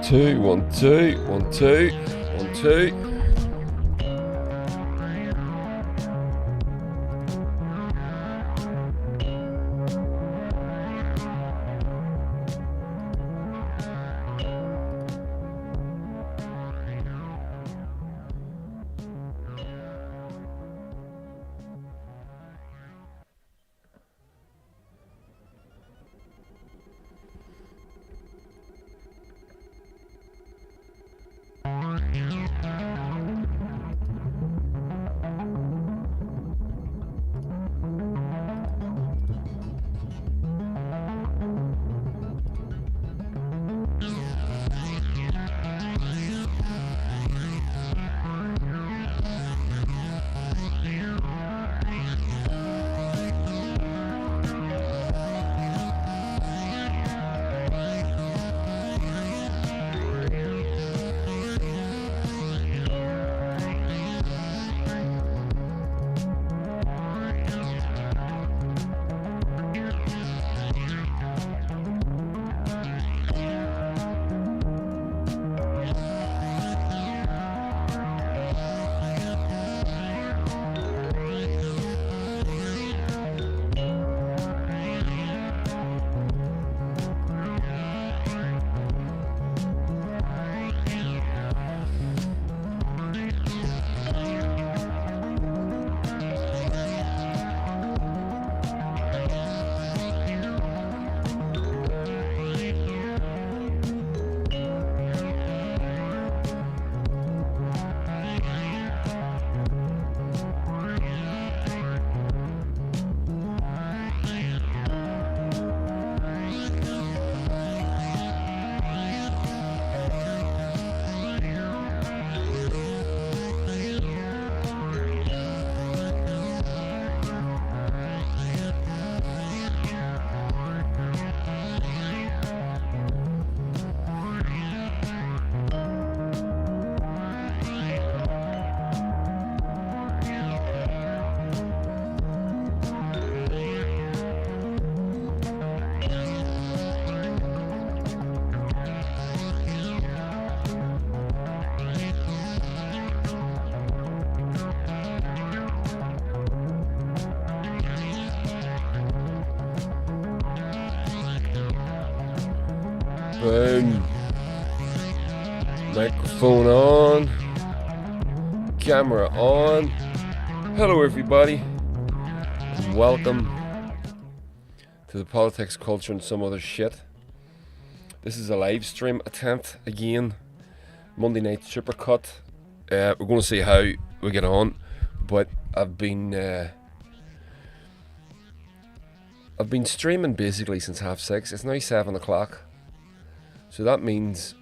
two, 1 2, 1 2, 1 2. Boom. Microphone on. Camera on. Hello everybody. Welcome to the politics, culture and some other shit. This is a live stream attempt again. Monday night Supercut. We're going to see how we get on. But I've been streaming basically since 6:30. It's now 7 o'clock. So that means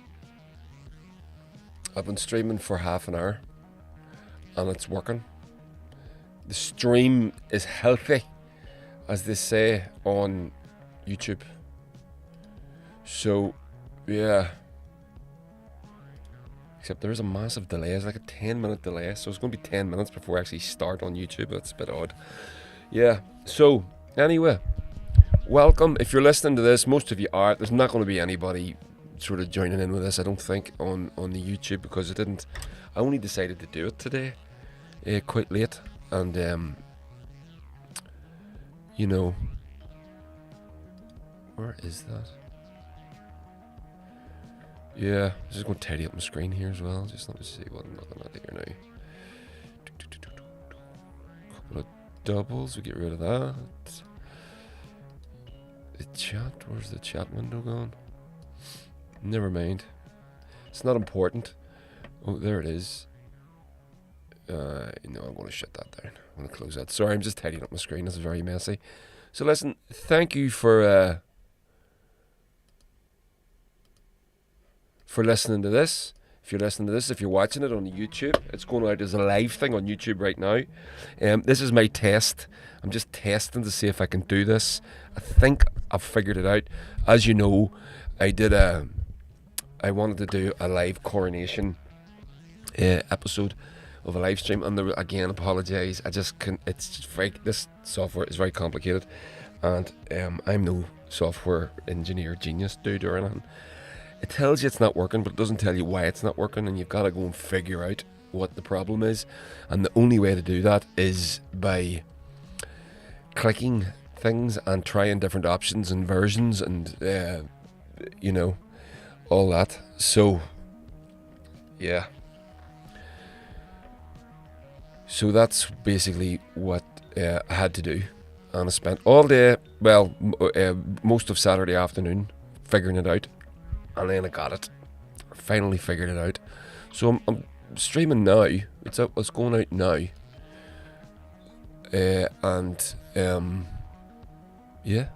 I've been streaming for half an hour and it's working. The stream is healthy, as they say on YouTube. So, yeah. Except there is a massive delay. It's like a 10-minute delay. So it's going to be 10 minutes before I actually start on YouTube. That's a bit odd. Yeah. So, anyway. Welcome. If you're listening to this, most of you are. There's not going to be anybody sort of joining in with this, I don't think, on the YouTube, because I only decided to do it today, quite late, and you know, where is that? Yeah, I'm just going to tidy up my screen here as well. Just let me see what I'm looking at here now. Couple of doubles, we get rid of that. The chat, where's the chat window gone? Never mind. It's not important. Oh, there it is. No, I'm going to shut that down. I'm going to close that. Sorry, I'm just tidying up my screen. This is very messy. So listen, thank you for listening to this. If you're listening to this, if you're watching it on YouTube, it's going out as a live thing on YouTube right now. This is my test. I'm just testing to see if I can do this. I think I've figured it out. As you know, I wanted to do a live coronation episode of a live stream, and again, apologise. I just can. It's just this software is very complicated, and I'm no software engineer genius dude or anything. it tells you it's not working, but it doesn't tell you why it's not working, and you've got to go and figure out what the problem is. And the only way to do that is by clicking things and trying different options and versions and all that. So yeah, so that's basically what I had to do, and I spent all day, most of Saturday afternoon figuring it out, and then I got it. Finally figured it out. So I'm streaming now. It's going out now. Yeah,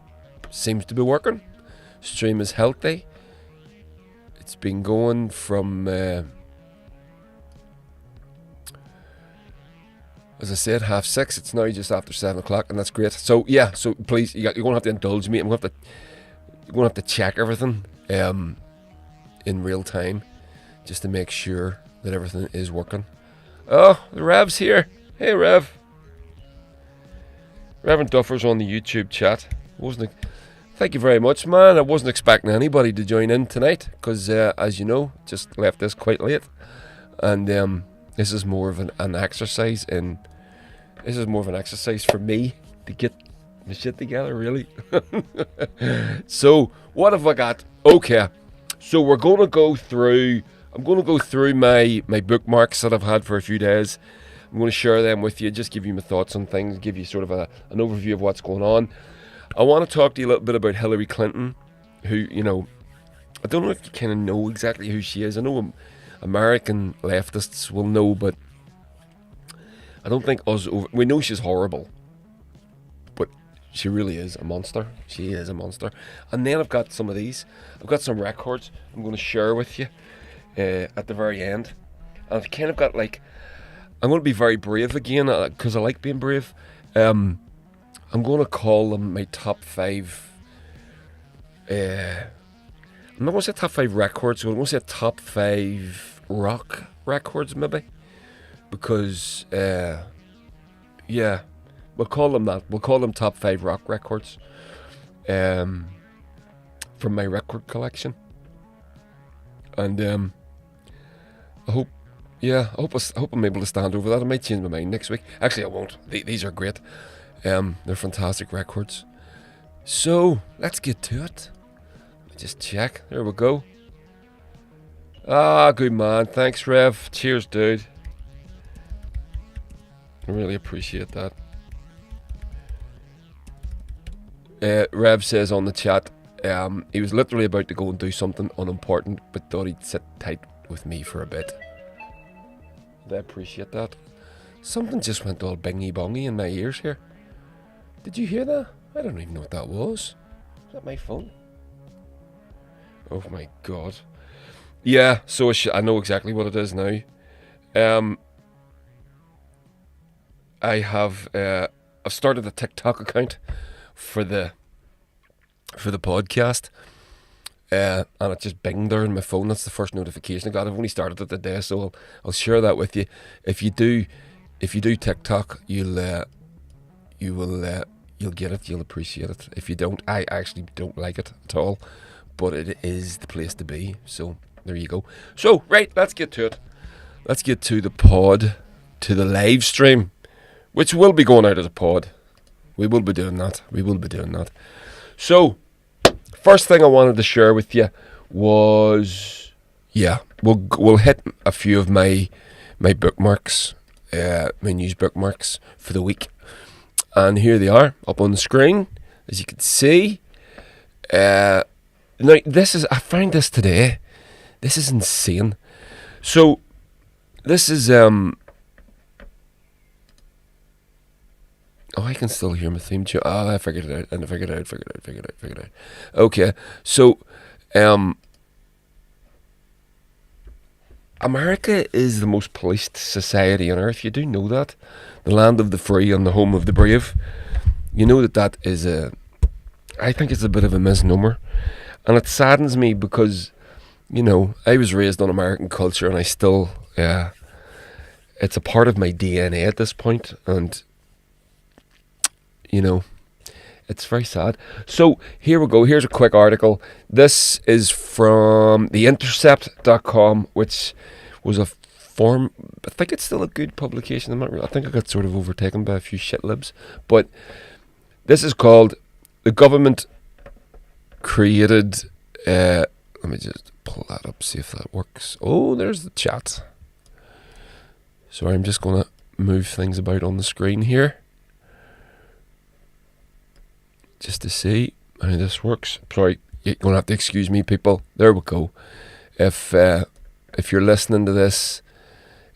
seems to be working. Stream is healthy. It's been going from, as I said, 6:30. It's now just after 7 o'clock, and that's great. So yeah, so please, you're gonna have to indulge me. You're gonna have to check everything in real time, just to make sure that everything is working. Oh, the Rev's here. Hey, Rev. Reverend Duffer's on the YouTube chat. Thank you very much, man. I wasn't expecting anybody to join in tonight because, as you know, just left this quite late, and this is more of an exercise this is more of an exercise for me to get my shit together, really. So what have I got? Okay, so we're going to go through. I'm going to go through my bookmarks that I've had for a few days. I'm going to share them with you, just give you my thoughts on things, give you sort of an overview of what's going on. I want to talk to you a little bit about Hillary Clinton, who, I don't know if you kind of know exactly who she is. I know American leftists will know, but I don't think we know she's horrible, but she really is a monster. She is a monster. And then I've got some of these. I've got some records I'm going to share with you at the very end. And I've kind of got I'm going to be very brave again, because I like being brave. I'm going to call them my top 5. I'm not going to say top 5 records. I'm going to say top 5 rock records, maybe. Because, we'll call them that. We'll call them top 5 rock records from my record collection. And I hope I'm able to stand over that. I might change my mind next week. Actually, I won't. These are great. They're fantastic records. So let's get to it. Just check. There we go. Ah, good man. Thanks, Rev. Cheers, dude. I really appreciate that. Rev says on the chat, he was literally about to go and do something unimportant, but thought he'd sit tight with me for a bit. I appreciate that. Something just went all bingy bongy in my ears here. Did you hear that? I don't even know what that was. Is that my phone? Oh my god. Yeah, so I know exactly what it is now. I've started a TikTok account for the podcast. And it just binged there on my phone. That's the first notification I got. I've only started it today, so I'll share that with you. If you do TikTok, you'll get it. You'll appreciate it. If you don't, I actually don't like it at all, but it is the place to be. So there you go. So right, let's get to it. Let's get to the pod, to the live stream, which will be going out as a pod. We will be doing that. So, first thing I wanted to share with you was, we'll hit a few of my bookmarks, my news bookmarks for the week, and here they are up on the screen, as you can see. Now I found this today. This is insane. So, this is I can still hear my theme tune. I figured it out. Okay, so, America is the most policed society on earth. You do know that. The land of the free and the home of the brave. You know that is I think it's a bit of a misnomer. And it saddens me because, I was raised on American culture, and I still, it's a part of my DNA at this point, and It's very sad. So here we go. Here's a quick article. This is from theintercept.com, which was a form. I think it's still a good publication. I think I got sort of overtaken by a few shit libs. But this is called The Government Created. Let me just pull that up, see if that works. Oh, there's the chat. Sorry, I'm just going to move things about on the screen here, just to see how this works. Sorry, you're going to have to excuse me, people. There we go. If you're listening to this,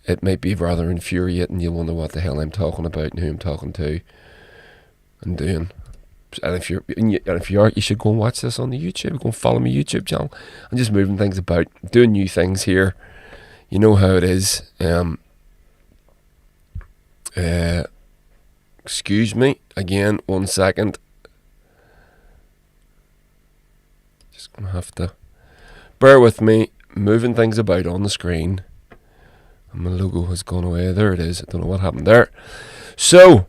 it might be rather infuriating. You'll wonder what the hell I'm talking about and who I'm talking to and doing. And if you are, you should go and watch this on the YouTube. Go and follow my YouTube channel. I'm just moving things about, doing new things here. You know how it is. Excuse me again, 1 second. Just gonna have to bear with me, moving things about on the screen. And my logo has gone away. There it is. I don't know what happened there. So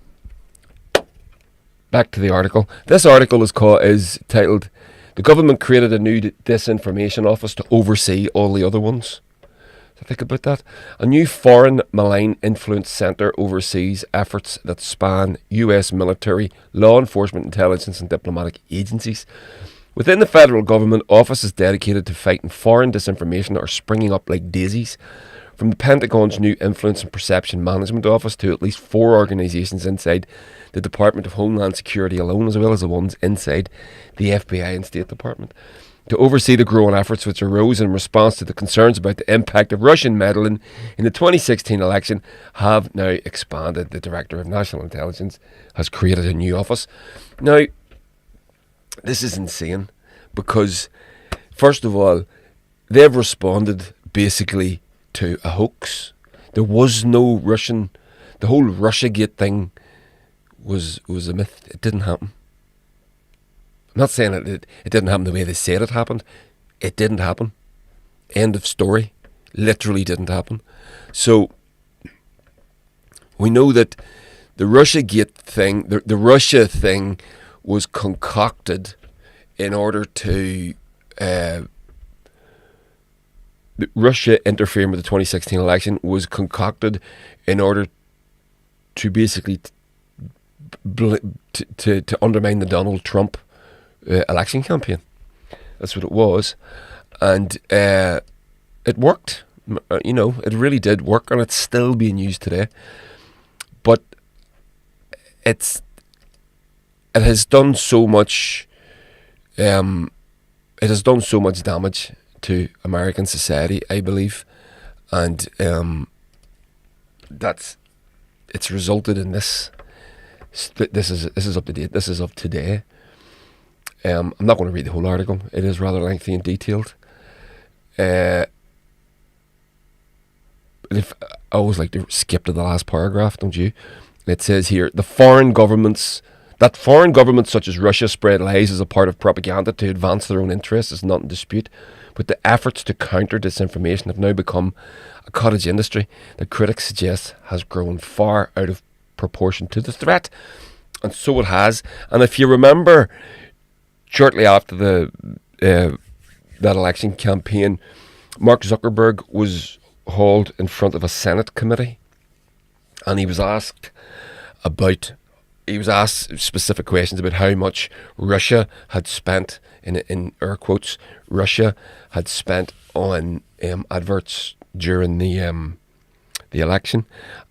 back to the article. This article is titled "The Government Created a New Disinformation Office to Oversee All the Other Ones." Think about that. A new foreign malign influence centre oversees efforts that span US military, law enforcement, intelligence and diplomatic agencies. Within the federal government, offices dedicated to fighting foreign disinformation are springing up like daisies. From the Pentagon's new Influence and Perception Management Office to at least 4 organisations inside the Department of Homeland Security alone, as well as the ones inside the FBI and State Department, to oversee the growing efforts which arose in response to the concerns about the impact of Russian meddling in the 2016 election have now expanded. The Director of National Intelligence has created a new office. Now, this is insane because, first of all, they've responded basically to a hoax. There was no Russian. The whole Russiagate thing was a myth. It didn't happen. I'm not saying it didn't happen the way they said it happened. It didn't happen. End of story. Literally didn't happen. So we know that the Russiagate thing, the Russia thing, was concocted in order to Russia interfering with the 2016 election was concocted in order to basically to undermine the Donald Trump election campaign. That's what it was, and it worked. You know, it really did work, and it's still being used today. But it has done so much. It has done so much damage to American society, I believe, and it's resulted in this. This is up to date. This is of today. I'm not going to read the whole article. It is rather lengthy and detailed. I always like to skip to the last paragraph, don't you? It says here, that foreign governments such as Russia spread lies as a part of propaganda to advance their own interests is not in dispute, but the efforts to counter disinformation have now become a cottage industry that critics suggest has grown far out of proportion to the threat. And so it has. And if you remember, shortly after that election campaign, Mark Zuckerberg was hauled in front of a Senate committee, and he was asked specific questions about how much Russia had spent, in air quotes, Russia had spent on adverts during the election,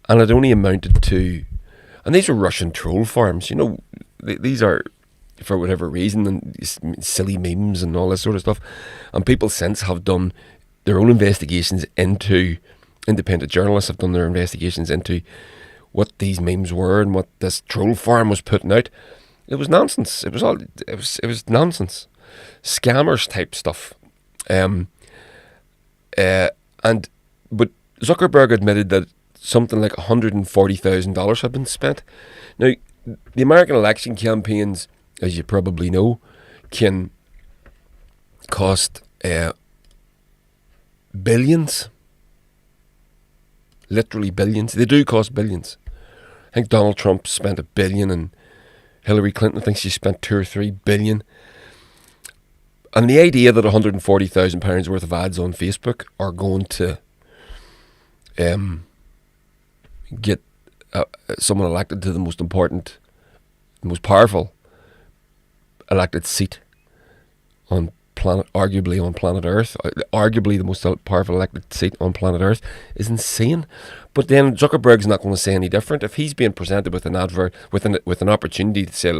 and it only amounted to, and these were Russian troll farms, you know, these are, for whatever reason, and silly memes and all this sort of stuff, and people since have done their own investigations into, independent journalists have done their investigations into what these memes were and what this troll farm was putting out. It was nonsense. It was nonsense, scammers type stuff. But Zuckerberg admitted that something like $140,000 had been spent. Now, the American election campaigns, as you probably know, can cost billions. Literally billions. They do cost billions. I think Donald Trump spent $1 billion in Hillary Clinton thinks she spent 2 or 3 billion. And the idea that £140,000 worth of ads on Facebook are going to get someone elected to the most important, the most powerful elected seat on arguably on planet Earth, arguably the most powerful elected seat on planet Earth, is insane. But then Zuckerberg's not going to say any different. If he's being presented with an advert, with an opportunity to say,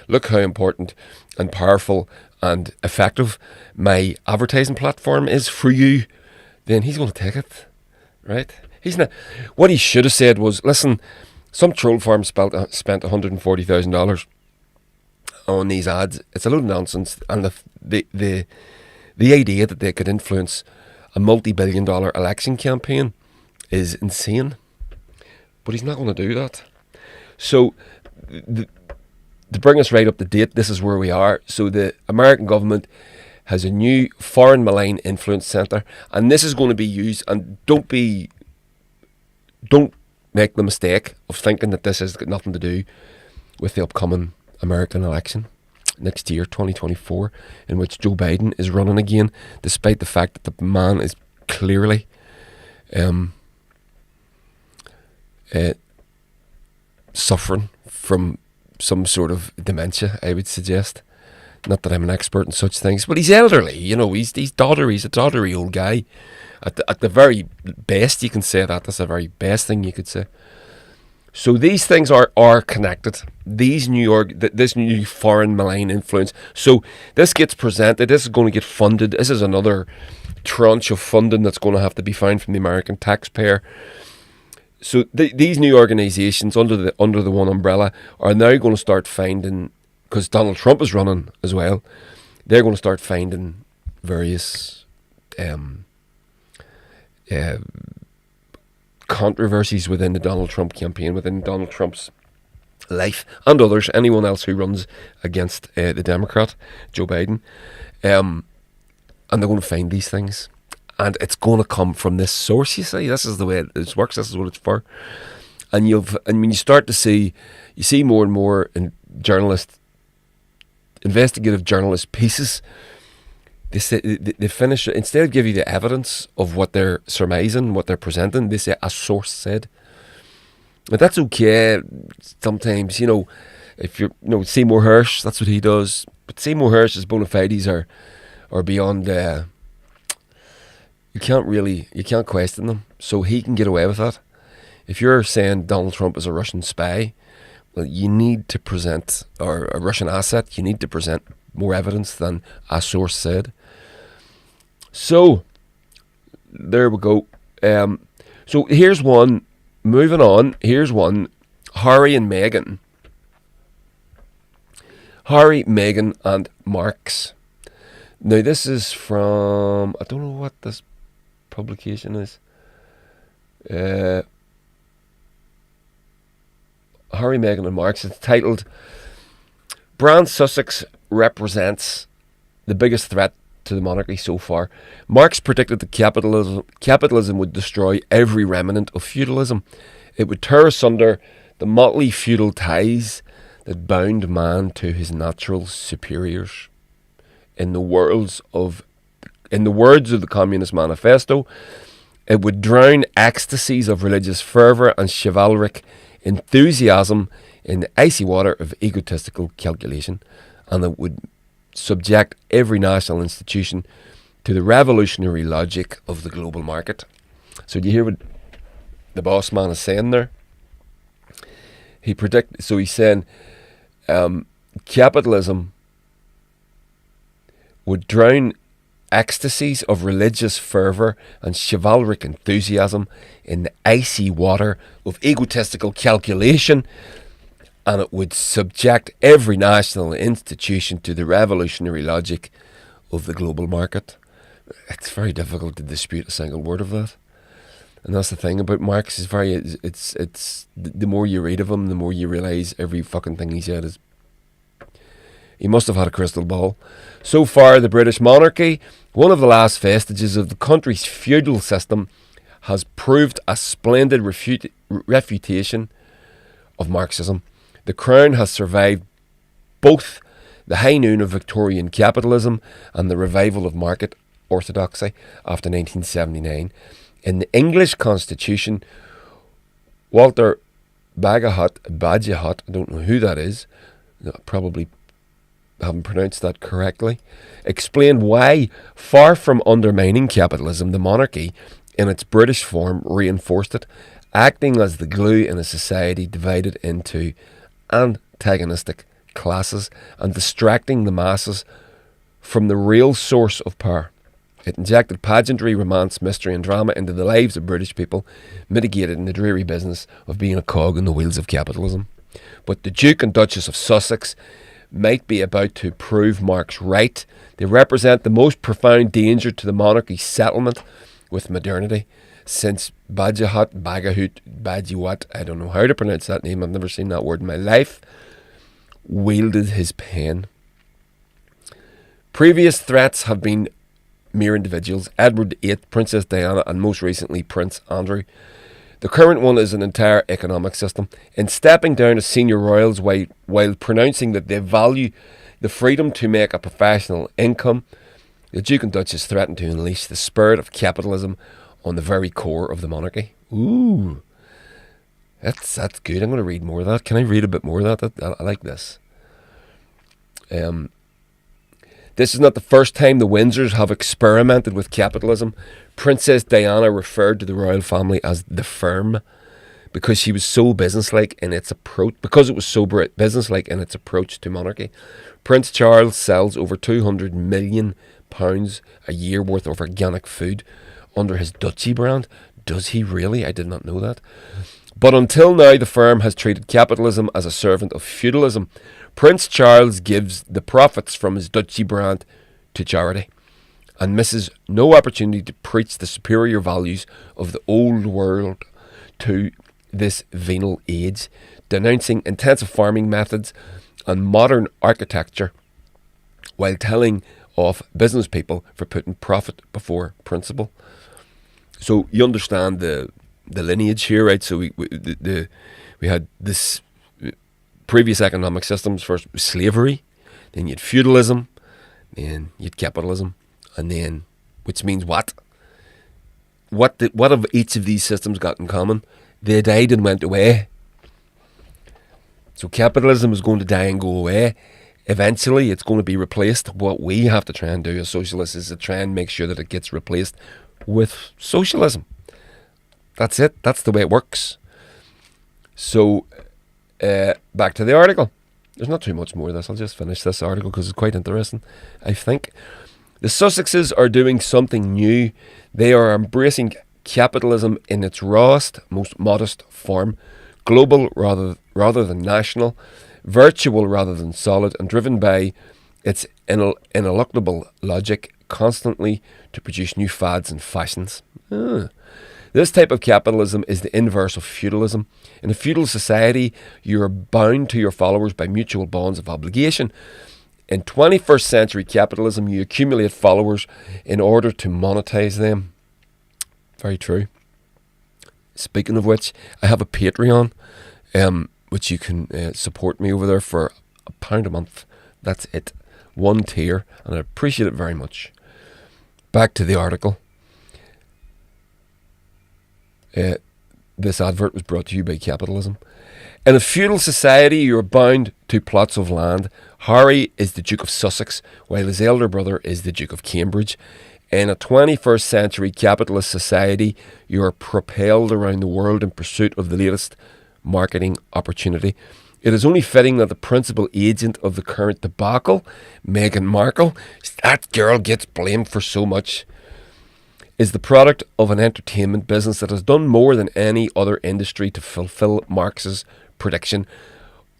look how important and powerful and effective my advertising platform is for you, then he's going to take it, right? He's not. What he should have said was, listen, some troll farm spent $140,000 on these ads. It's a load of nonsense, and the idea that they could influence a multi-billion-dollar election campaign is insane. But he's not going to do that. So, to bring us right up to date, this is where we are. So the American government has a new foreign malign influence centre, and this is going to be used. And don't make the mistake of thinking that this has got nothing to do with the upcoming American election next year, 2024, in which Joe Biden is running again, despite the fact that the man is clearly suffering from some sort of dementia, I would suggest. Not that I'm an expert in such things, but he's elderly, he's doddery, he's a doddery old guy. At the very best, you can say that. That's the very best thing you could say. So these things are connected. This new foreign malign influence. So this gets presented. This is going to get funded. This is another tranche of funding that's going to have to be found from the American taxpayer. So these new organisations under the one umbrella are now going to start finding, because Donald Trump is running as well, they're going to start finding various controversies within the Donald Trump campaign, within Donald Trump's life, and others, anyone else who runs against the Democrat, Joe Biden. And they're going to find these things. And it's going to come from this source, you see. This is the way it works. This is what it's for. And when you start to see more and more in investigative journalist pieces, they finish, instead of giving you the evidence of what they're surmising, what they're presenting, they say, a source said. But that's okay. Sometimes, if you're, Seymour Hersh, that's what he does. But Seymour Hersh's bona fides are beyond... You can't question them. So he can get away with that. If you're saying Donald Trump is a Russian spy, well, you need to present, or a Russian asset, you need to present more evidence than a source said. So, there we go. So here's one. Moving on. Here's one. Harry, Meghan, and Marx. Now this is from, I don't know what this publication is. Harry, Meghan and Marx. It's titled, Brand Sussex represents the biggest threat to the monarchy so far. Marx predicted that capitalism would destroy every remnant of feudalism. It would tear asunder the motley feudal ties that bound man to his natural superiors. In the words of the Communist Manifesto, it would drown ecstasies of religious fervour and chivalric enthusiasm in the icy water of egotistical calculation, and it would subject every national institution to the revolutionary logic of the global market. So do you hear what the boss man is saying there? He's saying capitalism would drown ecstasies of religious fervour and chivalric enthusiasm in the icy water of egotistical calculation, and it would subject every national institution to the revolutionary logic of the global market. It's very difficult to dispute a single word of that. And that's the thing about Marx. It's the more you read of him, the more you realise every fucking thing he said is... He must have had a crystal ball. So far, the British monarchy, one of the last vestiges of the country's feudal system, has proved a splendid refutation of Marxism. The crown has survived both the high noon of Victorian capitalism and the revival of market orthodoxy after 1979. In the English Constitution, Walter Bagehot, I don't know who that is, probably haven't pronounced that correctly, explained why, far from undermining capitalism, the monarchy in its British form reinforced it, acting as the glue in a society divided into antagonistic classes and distracting the masses from the real source of power. It injected pageantry, romance, mystery and drama into the lives of British people, mitigating the dreary business of being a cog in the wheels of capitalism. But the Duke and Duchess of Sussex might be about to prove Marx right. They represent the most profound danger to the monarchy's settlement with modernity, since Bagehot, I don't know how to pronounce that name, I've never seen that word in my life, wielded his pen. Previous threats have been mere individuals, Edward VIII, Princess Diana, and most recently Prince Andrew. The current one is an entire economic system. In stepping down as senior royals while pronouncing that they value the freedom to make a professional income, the Duke and Duchess threatened to unleash the spirit of capitalism on the very core of the monarchy. Ooh, that's good. I'm going to read more of that. Can I read a bit more of that? I like this. This is not the first time the Windsors have experimented with capitalism. Princess Diana referred to the royal family as the firm because she was so businesslike in its approach. Because it was so businesslike in its approach to monarchy. Prince Charles sells over £200 million a year worth of organic food under his Duchy brand. Does he really? I did not know that. But until now, the firm has treated capitalism as a servant of feudalism. Prince Charles gives the profits from his Duchy brand to charity and misses no opportunity to preach the superior values of the old world to this venal age, denouncing intensive farming methods and modern architecture while telling off business people for putting profit before principle. So you understand the lineage here, right? So we had this previous economic systems. First was slavery, then you had feudalism, then you had capitalism, and then, which means what? What have each of these systems got in common? They died and went away. So capitalism is going to die and go away. Eventually, it's going to be replaced. What we have to try and do as socialists is to try and make sure that it gets replaced with socialism. That's it. That's the way it works. So, back to the article. There's not too much more of this. I'll just finish this article because it's quite interesting, I think. The Sussexes are doing something new. They are embracing capitalism in its rawest, most modest form. Global rather than national. Virtual rather than solid. And driven by its ineluctable logic constantly to produce new fads and fashions. This type of capitalism is the inverse of feudalism. In a feudal society, you are bound to your followers by mutual bonds of obligation. In 21st century capitalism, you accumulate followers in order to monetize them. Very true. Speaking of which, I have a Patreon, which you can support me over there for £1 a month. That's it. One tier, and I appreciate it very much. Back to the article. This advert was brought to you by capitalism. In a feudal society, you are bound to plots of land. Harry is the Duke of Sussex, while his elder brother is the Duke of Cambridge. In a 21st century capitalist society, you are propelled around the world in pursuit of the latest marketing opportunity. It is only fitting that the principal agent of the current debacle, Meghan Markle, that girl gets blamed for so much, is the product of an entertainment business that has done more than any other industry to fulfill Marx's prediction.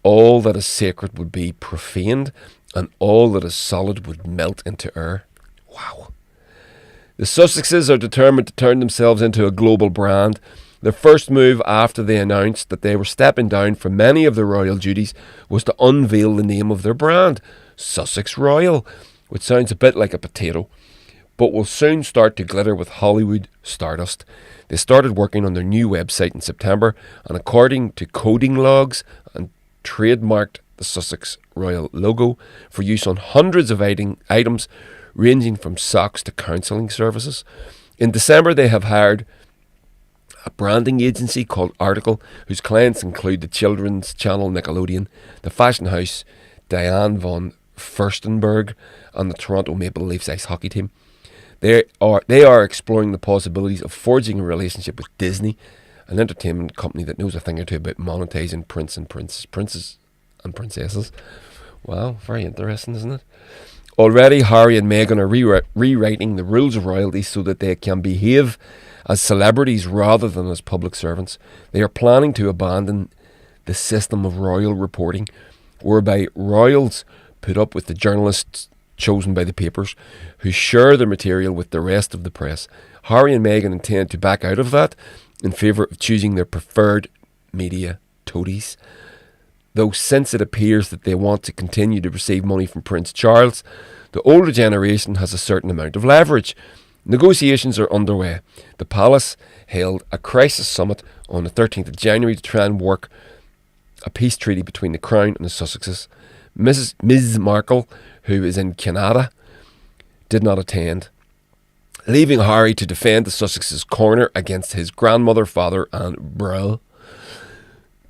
All that is sacred would be profaned, and all that is solid would melt into air. Wow. The Sussexes are determined to turn themselves into a global brand. Their first move after they announced that they were stepping down from many of their royal duties was to unveil the name of their brand, Sussex Royal, which sounds a bit like a potato, but will soon start to glitter with Hollywood stardust. They started working on their new website in September, and according to coding logs, and trademarked the Sussex Royal logo for use on hundreds of items ranging from socks to counselling services. In December, they have hired a branding agency called Article, whose clients include the children's channel Nickelodeon, the fashion house Diane von Furstenberg, and the Toronto Maple Leafs ice hockey team. They are exploring the possibilities of forging a relationship with Disney, an entertainment company that knows a thing or two about monetizing princes and princesses. Wow, very interesting, isn't it? Already, Harry and Meghan are rewriting the rules of royalty so that they can behave as celebrities rather than as public servants. They are planning to abandon the system of royal reporting, whereby royals put up with the journalists chosen by the papers, who share their material with the rest of the press. Harry and Meghan intend to back out of that in favour of choosing their preferred media toadies. Though since it appears that they want to continue to receive money from Prince Charles, the older generation has a certain amount of leverage. Negotiations are underway. The palace held a crisis summit on the 13th of January to try and work a peace treaty between the Crown and the Sussexes. Ms. Markle, who is in Canada, did not attend, leaving Harry to defend the Sussexes' corner against his grandmother, father and brother.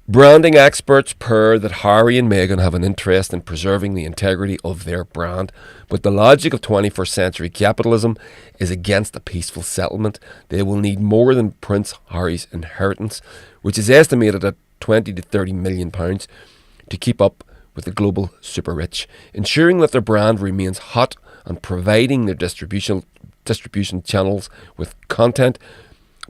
Branding experts purr that Harry and Meghan have an interest in preserving the integrity of their brand, but the logic of 21st century capitalism is against a peaceful settlement. They will need more than Prince Harry's inheritance, which is estimated at £20 to £30 million, to keep up with the global super rich. Ensuring that their brand remains hot and providing their distribution channels with content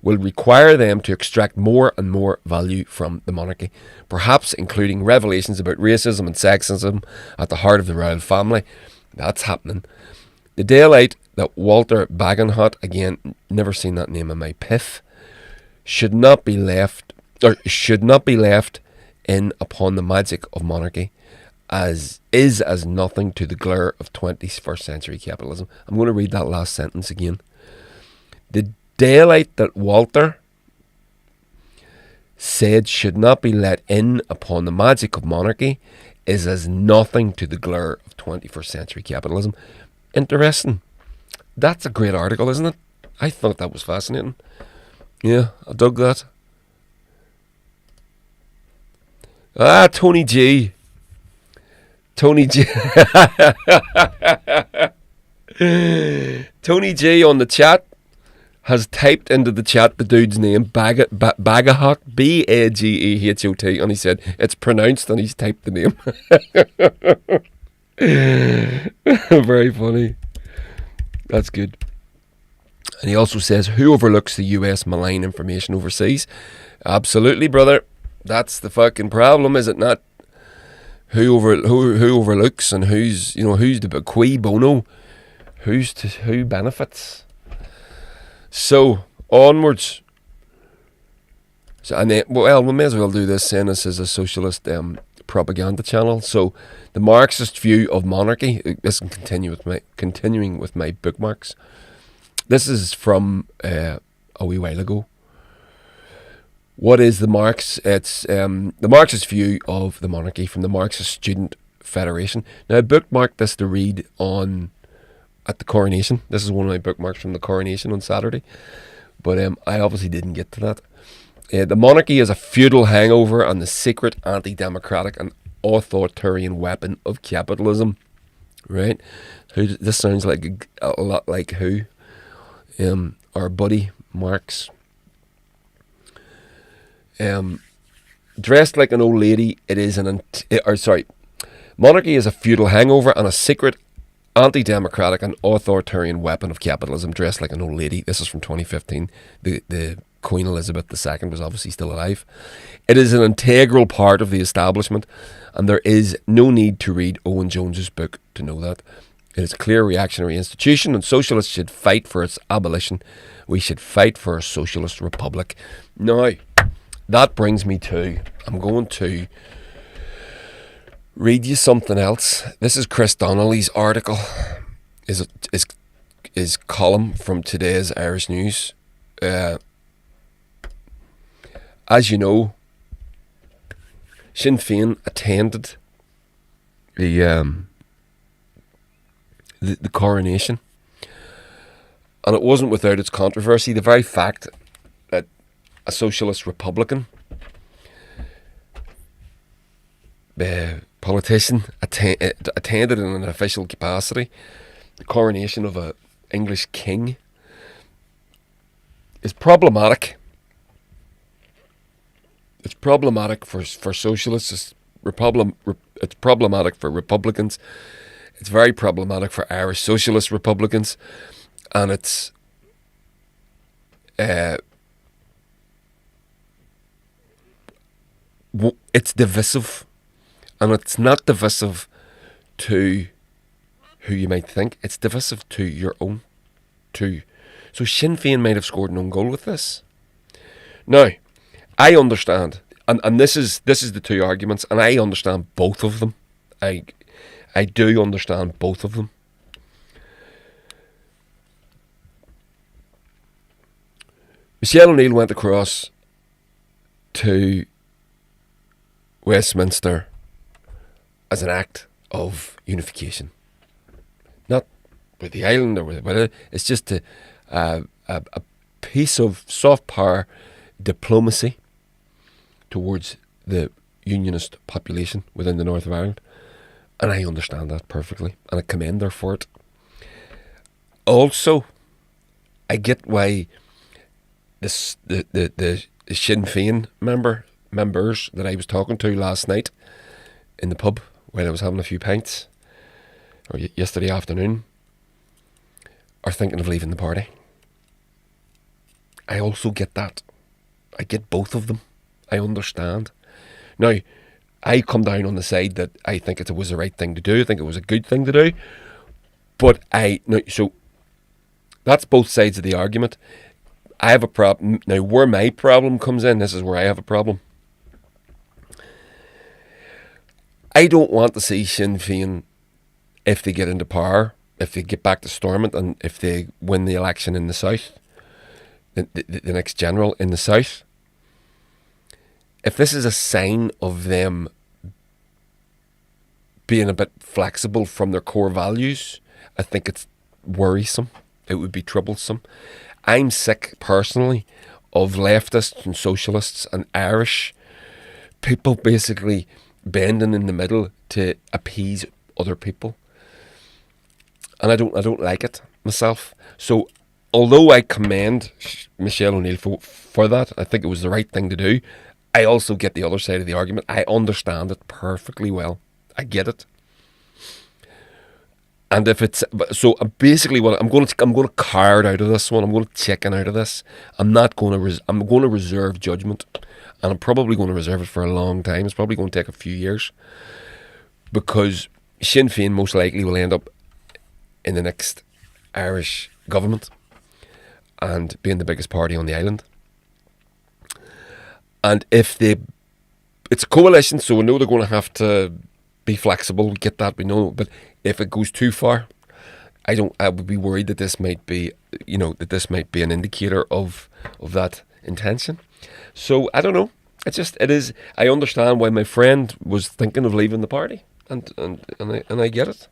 will require them to extract more and more value from the monarchy, perhaps including revelations about racism and sexism at the heart of the royal family. That's happening. The daylight that Walter Bagenhot, again, never seen that name in my piff, should not be left in upon the magic of monarchy, as nothing to the glare of 21st century capitalism. I'm going to read that last sentence again. The daylight that Walter said should not be let in upon the magic of monarchy is as nothing to the glare of 21st century capitalism. Interesting. That's a great article, isn't it? I thought that was fascinating. Yeah, I dug that. Tony G. Tony G on the chat has typed into the chat the dude's name, Bagahot, Bagehot, and he said it's pronounced, and he's typed the name. Very funny. That's good. And he also says, who overlooks the US malign information overseas? Absolutely, brother. That's the fucking problem, is it not? Who overlooks, and who's the qui bono, who benefits. So onwards. So, and then, well, we may as well do this, saying this is a socialist propaganda channel. So the Marxist view of monarchy. This is continuing with my bookmarks. This is from a wee while ago. What is the Marx? It's the Marxist view of the monarchy from the Marxist Student Federation. Now, I bookmarked this to read at the coronation. This is one of my bookmarks from the coronation on Saturday, but I obviously didn't get to that. The monarchy is a feudal hangover and the secret anti-democratic and authoritarian weapon of capitalism. Right? This sounds like a lot like who? Our buddy Marx. Dressed like an old lady, it is monarchy is a feudal hangover and a secret anti-democratic and authoritarian weapon of capitalism. Dressed like an old lady. This is from 2015. The Queen Elizabeth II was obviously still alive. It is an integral part of the establishment, and there is no need to read Owen Jones's book to know that. It is a clear reactionary institution, and socialists should fight for its abolition. We should fight for a socialist republic. Now, that brings me to, I'm going to read you something else. This is Chris Donnelly's article, his column from today's Irish News. As you know, Sinn Féin attended the coronation, and it wasn't without its controversy. The very fact that a socialist Republican politician attended in an official capacity the coronation of a English king is problematic. It's problematic for socialists. It's problematic for Republicans. It's very problematic for Irish Socialist Republicans, and it's divisive, and it's not divisive to who you might think. It's divisive to your own too. So Sinn Féin might have scored an own goal with this. Now, I understand, and this is the two arguments, and I understand both of them. I do understand both of them. Michelle O'Neill went across to Westminster as an act of unification. Not with the island or with it. It's just a piece of soft power diplomacy towards the unionist population within the north of Ireland. And I understand that perfectly, and I commend her for it. Also, I get why the Sinn Féin members that I was talking to last night in the pub when I was having a few pints, or yesterday afternoon, are thinking of leaving the party. I also get that. I get both of them. I understand. Now, I come down on the side that I think it was the right thing to do. I think it was a good thing to do. But so that's both sides of the argument. I have a problem. Now, where my problem comes in, this is where I have a problem. I don't want to see Sinn Féin, if they get into power, if they get back to Stormont, and if they win the election in the south, the next general in the south, if this is a sign of them being a bit flexible from their core values, I think it's worrisome. It would be troublesome. I'm sick, personally, of leftists and socialists and Irish people basically bending in the middle to appease other people. And I don't like it myself. So, although I commend Michelle O'Neill for that, I think it was the right thing to do, I also get the other side of the argument. I understand it perfectly well. I get it. And if it's so, basically, what I'm going to card out of this one. I'm going to chicken out of this. I'm going to reserve judgment, and I'm probably going to reserve it for a long time. It's probably going to take a few years, because Sinn Féin most likely will end up in the next Irish government and being the biggest party on the island. And it's a coalition, so we know they're going to have to be flexible. We get that, we know. But if it goes too far, I would be worried that this might be, an indicator of that intention. So I don't know. It is. I understand why my friend was thinking of leaving the party, and I get it.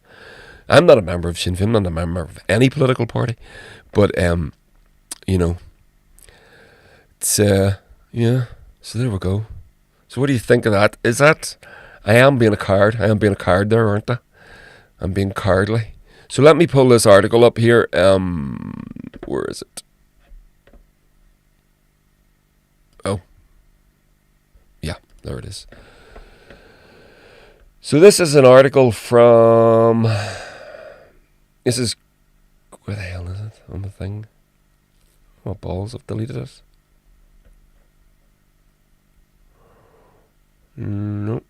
I'm not a member of Sinn Féin. I'm not a member of any political party, but it's yeah. So there we go. So what do you think of that? Is that... I am being a card. There, aren't I? I'm being cardly. So let me pull this article up here. Where is it? Oh. Yeah, there it is. So this is an article from... This is... Where the hell is it? On the thing? What balls? I've deleted it. Nope.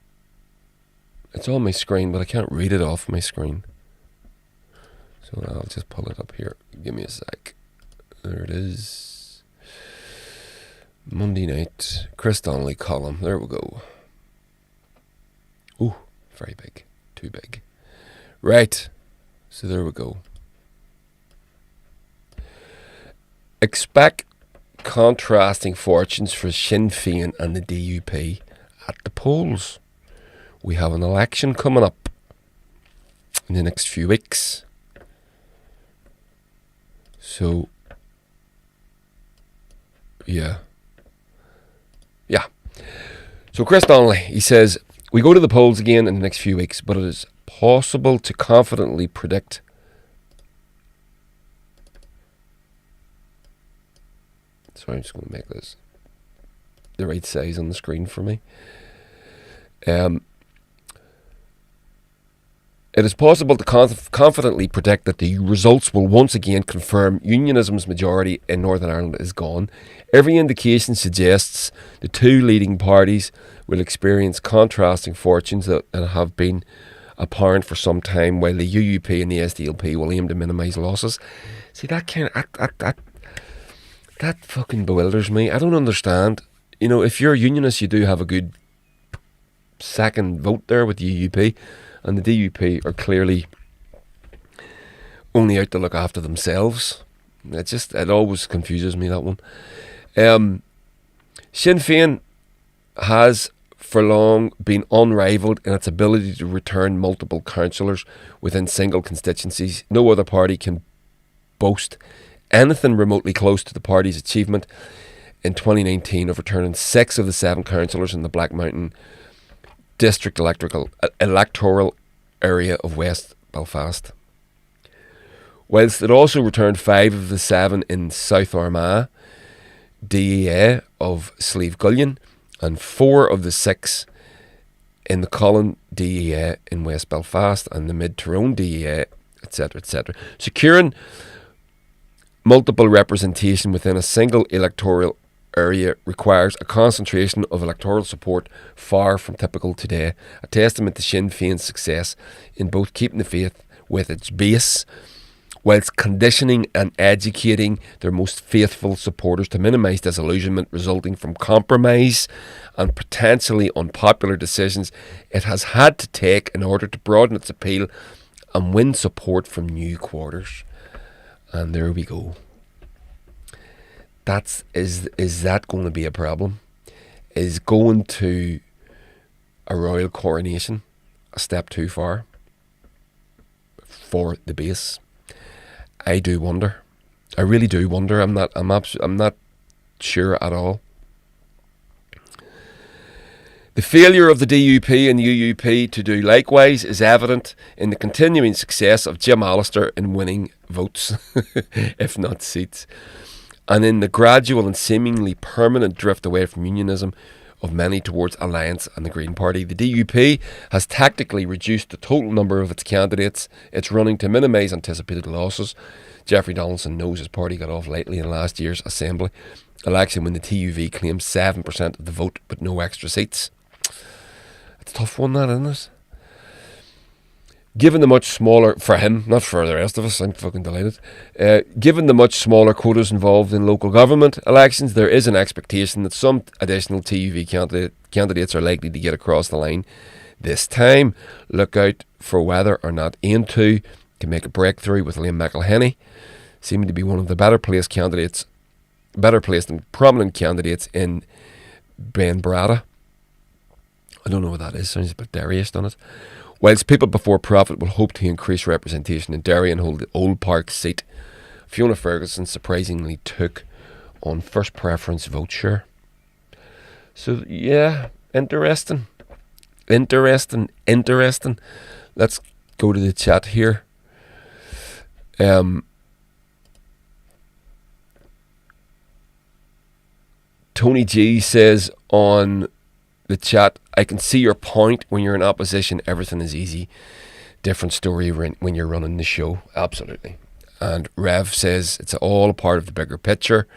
It's on my screen, but I can't read it off my screen. So I'll just pull it up here. Give me a sec. There it is. Monday night. Chris Donnelly column. There we go. Ooh, very big. Too big. Right. So there we go. Expect contrasting fortunes for Sinn Féin and the DUP at the polls. We have an election coming up. in the next few weeks. So, yeah. So Chris Donnelly, he says, we go to the polls again in the next few weeks, but it is possible to confidently predict. Sorry, I'm just going to make this the right size on the screen for me. It is possible to confidently predict that the results will once again confirm unionism's majority in Northern Ireland is gone. Every indication suggests the two leading parties will experience contrasting fortunes that have been apparent for some time, while the UUP and the SDLP will aim to minimise losses. See, that fucking bewilders me. I don't understand. You know, if you're a unionist, you do have a good second vote there with the UUP. And the DUP are clearly only out to look after themselves. It always confuses me, that one. Sinn Féin has for long been unrivalled in its ability to return multiple councillors within single constituencies. No other party can boast anything remotely close to the party's achievement in 2019 of returning 6 of the 7 councillors in the Black Mountain District electoral area of West Belfast, whilst it also returned 5 of the 7 in South Armagh DEA of Slieve Gullion and 4 of the 6 in the Cullen DEA in West Belfast and the Mid Tyrone DEA, etc., etc. Securing multiple representation within a single electoral area requires a concentration of electoral support far from typical today, a testament to Sinn Féin's success in both keeping the faith with its base whilst conditioning and educating their most faithful supporters to minimise disillusionment resulting from compromise and potentially unpopular decisions it has had to take in order to broaden its appeal and win support from new quarters. And there we go. Is that going to be a problem? Is going to a royal coronation a step too far for the base? I do wonder. I really do wonder. I'm not sure at all. The failure of the DUP and UUP to do likewise is evident in the continuing success of Jim Allister in winning votes, if not seats, and in the gradual and seemingly permanent drift away from unionism of many towards alliance and the Green Party. The DUP has tactically reduced the total number of its candidates it's running to minimise anticipated losses. Jeffrey Donaldson knows his party got off lightly in last year's Assembly election when the TUV claimed 7% of the vote but no extra seats. It's a tough one, that, isn't it? Given the much smaller, for him, not for the rest of us, I'm fucking delighted. Given the much smaller quotas involved in local government elections, there is an expectation that some additional TUV candidates are likely to get across the line this time. Look out for whether or not Aon can make a breakthrough with Liam McElhenney, seeming to be one of the better placed and prominent candidates in Benbrada. I don't know what that is, sounds a bit Derry-ish, doesn't it? Whilst People Before Profit will hope to increase representation in Derry and hold the Old Park seat, Fiona Ferguson surprisingly took on first preference vote share. So, yeah, interesting. Let's go to the chat here. Tony G says on the chat, I can see your point. When you're in opposition, everything is easy. Different story when you're running the show. Absolutely. And Rev says it's all a part of the bigger picture.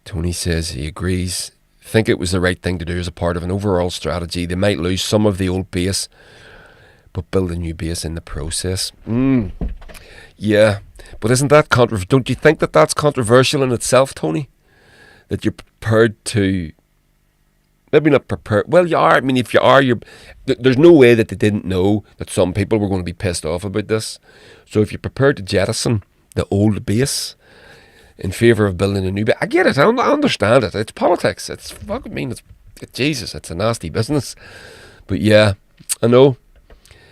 Tony says he agrees. Think it was the right thing to do as a part of an overall strategy. They might lose some of the old base, but build a new base in the process. Yeah, but isn't that don't you think that that's controversial in itself, Tony? That you're prepared to... Maybe not prepared. Well, you are. I mean, if you are, there's no way that they didn't know that some people were going to be pissed off about this. So if you're prepared to jettison the old base in favour of building a new base, I get it. I understand it. It's politics. It's fucking mean. Jesus, it's a nasty business. But yeah, I know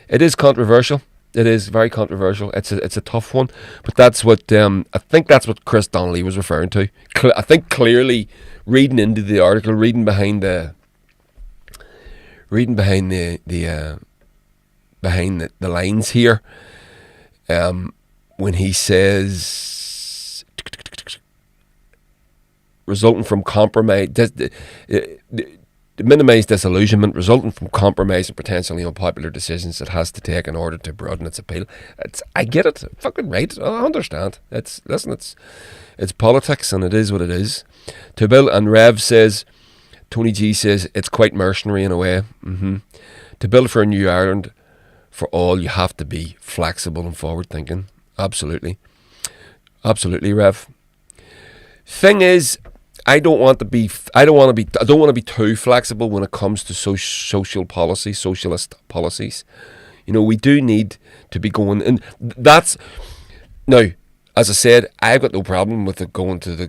it is controversial. It is very controversial. It's a tough one, but that's what I think that's what Chris Donnelly was referring to. I think clearly reading into the article, reading behind the lines here, when he says resulting from compromise, minimise disillusionment resulting from compromise and potentially unpopular decisions it has to take in order to broaden its appeal. I get it, fucking right. I understand. It's politics and it is what it is. To Bill and Rev says, Tony G says it's quite mercenary in a way. To build for a new Ireland for all, you have to be flexible and forward thinking. Absolutely, Rev. Thing is, I don't want to be too flexible when it comes to social policy, socialist policies. We do need to be going, and that's now. As I said, I've got no problem with it going to the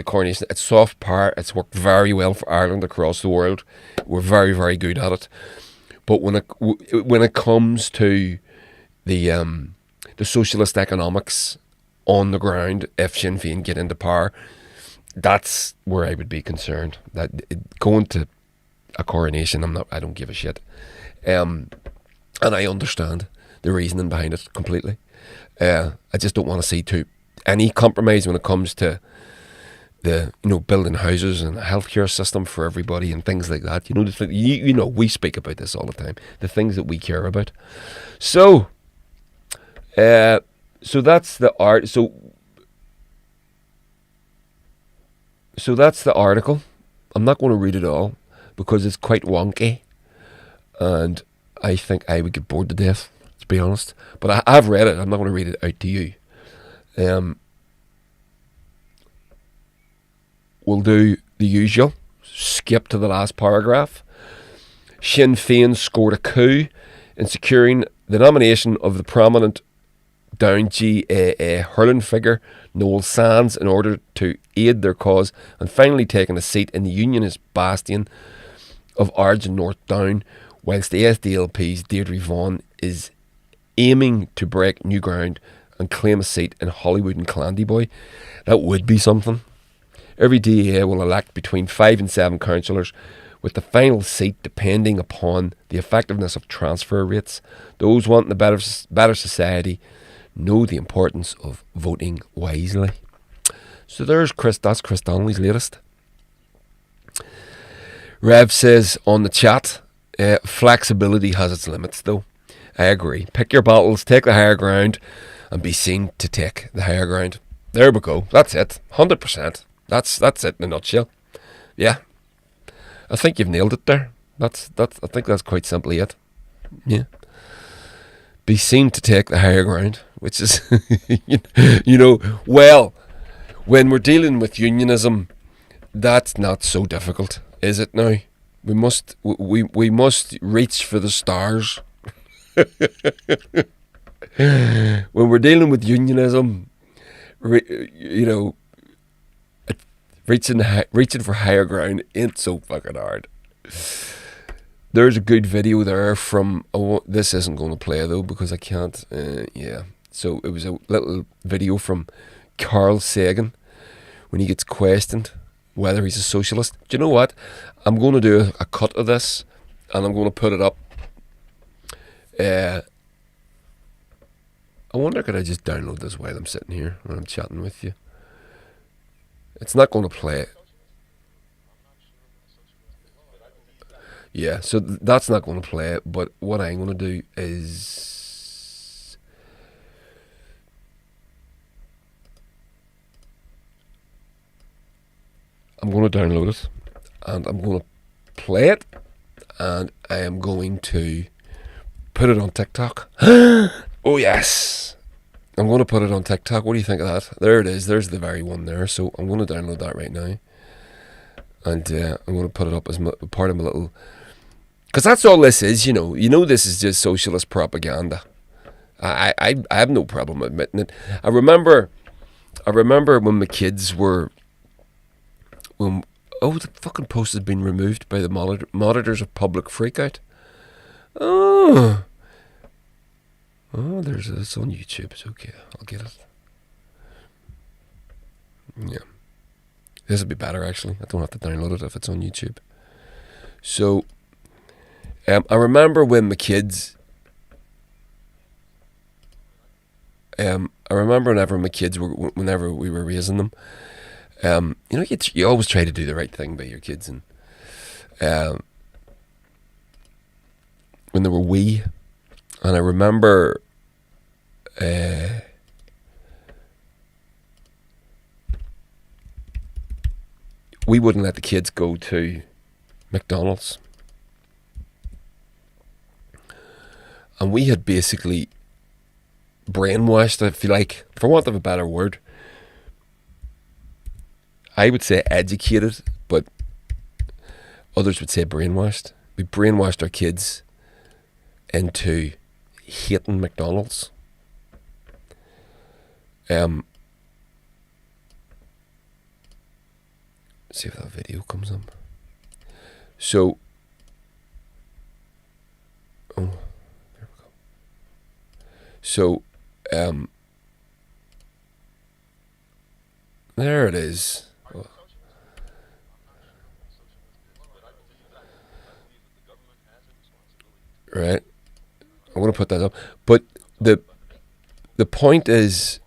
coronation. It's soft power. It's worked very well for Ireland across the world. We're very, very good at it. But when it comes to the socialist economics on the ground, if Sinn Féin get into power, that's where I would be concerned. That going to a coronation, I don't give a shit. And I understand the reasoning behind it completely. I just don't want to see any compromise when it comes to the building houses and a healthcare system for everybody and things like that. We speak about this all the time. The things that we care about. So that's the art. So that's the article. I'm not going to read it all because it's quite wonky, and I think I would get bored to death, to be honest. But I've read it. I'm not going to read it out to you. We'll do the usual. Skip to the last paragraph. Sinn Féin scored a coup in securing the nomination of the prominent Down GAA hurling figure Noel Sands in order to aid their cause, and finally taking a seat in the unionist bastion of Ards and North Down, whilst the SDLP's Deirdre Vaughan is aiming to break new ground and claim a seat in Hollywood and Clandyboy. That would be something. Every DAA will elect between 5 and 7 councillors, with the final seat depending upon the effectiveness of transfer rates. Those wanting a better society know the importance of voting wisely. So that's Chris Donnelly's latest. Rev says on the chat, flexibility has its limits though. I agree. Pick your battles, take the higher ground, and be seen to take the higher ground. There we go. That's it. 100%. That's it in a nutshell. Yeah. I think you've nailed it there. I think that's quite simply it. Yeah. Be seen to take the higher ground, which is, well, when we're dealing with unionism, that's not so difficult, is it now? We must reach for the stars. When we're dealing with unionism, reaching for higher ground ain't so fucking hard. There's a good video there from, this isn't going to play though because I can't, yeah. So it was a little video from Carl Sagan when he gets questioned whether he's a socialist. Do you know what? I'm going to do a cut of this and I'm going to put it up. I wonder, could I just download this while I'm sitting here when I'm chatting with you? It's not going to play. Yeah, so that's not going to play, but what I'm going to do is I'm going to download it and I'm going to play it and I am going to put it on TikTok. Oh yes, I'm going to put it on TikTok. What do you think of that? There it is. There's the very one there. So I'm going to download that right now, and I'm going to put it up as part of my little, because that's all this is. This is just socialist propaganda. I have no problem admitting it. I remember when my kids were the fucking post has been removed by the monitors of public freakout. Oh. Oh, it's on YouTube. It's okay. I'll get it. Yeah. This would be better, actually. I don't have to download it if it's on YouTube. So, I remember when my kids... I remember whenever my kids whenever we were raising them, you always try to do the right thing by your kids, and when they were wee, and I remember we wouldn't let the kids go to McDonald's, and we had basically brainwashed, if you like, for want of a better word. I would say educated, but others would say brainwashed. We brainwashed our kids into hating McDonald's. See if that video comes up. So, there we go. So, there it is. Oh. Right. I'm going to put that up. But the point is...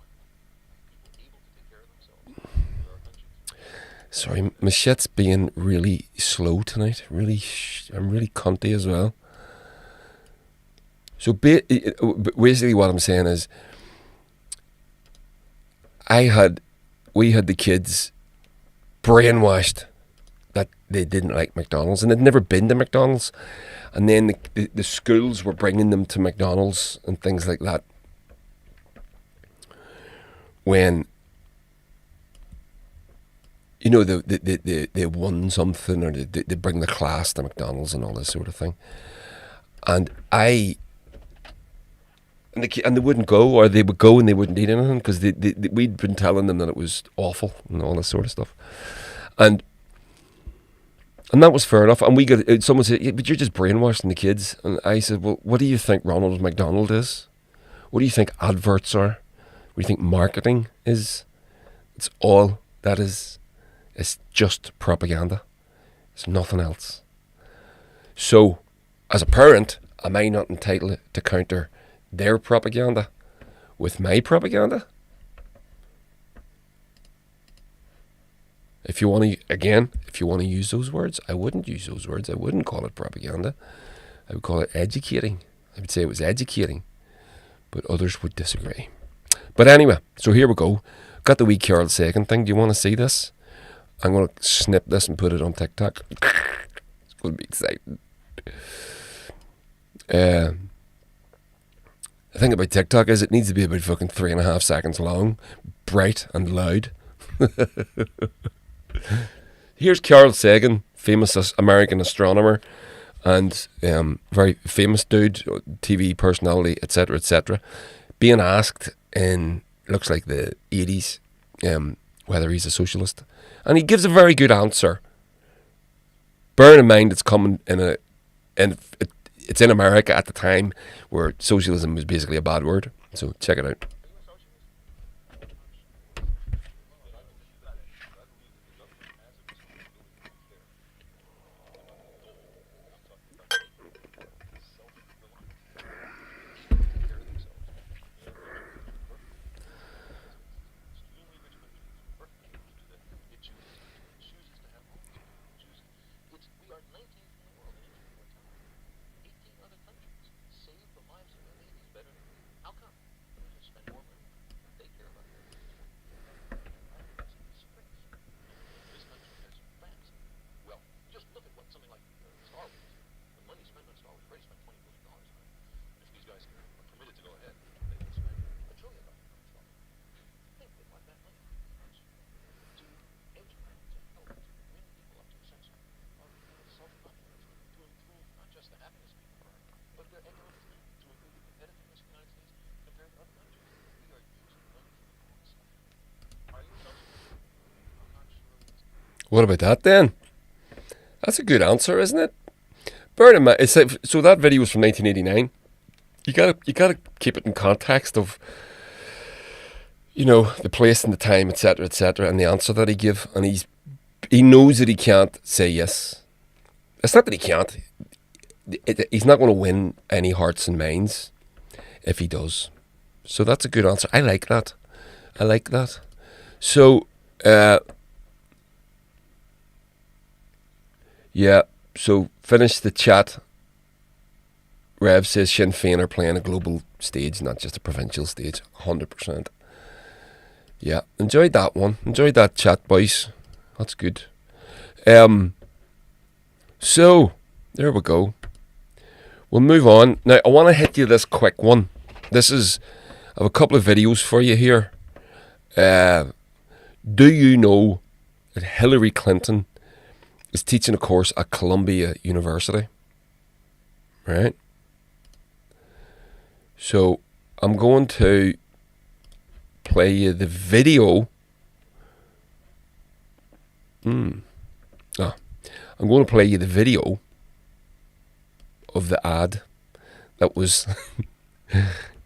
Sorry, my shit's being really slow tonight. I'm really cunty as well. So basically what I'm saying is, we had the kids brainwashed that they didn't like McDonald's, and they'd never been to McDonald's, and then the schools were bringing them to McDonald's and things like that. When they won something, or they bring the class to McDonald's and all this sort of thing, and they wouldn't go, or they would go and they wouldn't eat anything because we'd been telling them that it was awful and all this sort of stuff, and that was fair enough. And someone said, yeah, but you're just brainwashing the kids. And I said, well, what do you think Ronald McDonald is? What do you think adverts are? What do you think marketing is? It's all that is. It's just propaganda. It's nothing else. So, as a parent, am I not entitled to counter their propaganda with my propaganda? If you want to use those words, I wouldn't use those words. I wouldn't call it propaganda. I would call it educating. I would say it was educating, but others would disagree. But anyway, so here we go. Got the wee Carol Sagan thing. Do you want to see this? I'm going to snip this and put it on TikTok. It's going to be exciting. The thing about TikTok is it needs to be about fucking 3.5 seconds long, bright and loud. Here's Carl Sagan, famous American astronomer and very famous dude, TV personality, etc., being asked in, looks like the 80s, whether he's a socialist. And he gives a very good answer. Bearing in mind it's coming it's in America at the time where socialism was basically a bad word. So check it out. What about that then? That's a good answer, isn't it? Bear in mind, so that video was from 1989. you gotta keep it in context of, you know, the place and the time, etc., and the answer that he give, and he knows that he can't say yes. It's not that he can't. He's not going to win any hearts and minds if he does. So that's a good answer. I like that. So, yeah. So finish the chat. Rev says Sinn Féin are playing a global stage, not just a provincial stage. 100%. Yeah, enjoyed that one. Enjoyed that chat, boys. That's good. So, there we go. We'll move on. Now, I want to hit you this quick one. I have a couple of videos for you here. Do you know that Hillary Clinton is teaching a course at Columbia University? Right? So, I'm going to play you the video. I'm going to play you the video of the ad that was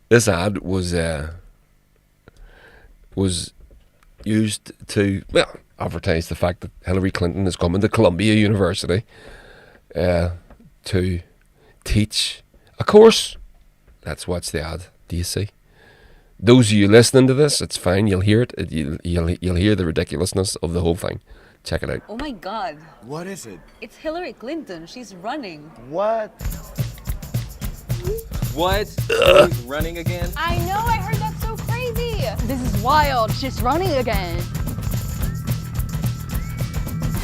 this ad was used to, well, advertise the fact that Hillary Clinton is coming to Columbia University to teach a course. Let's watch the ad. Do you see? Those of you listening to this, it's fine. You'll hear it. You'll hear the ridiculousness of the whole thing. Check it out. Oh my God. What is it? It's Hillary Clinton. She's running. What? What? She's running again? I know. I heard that's so crazy. This is wild. She's running again.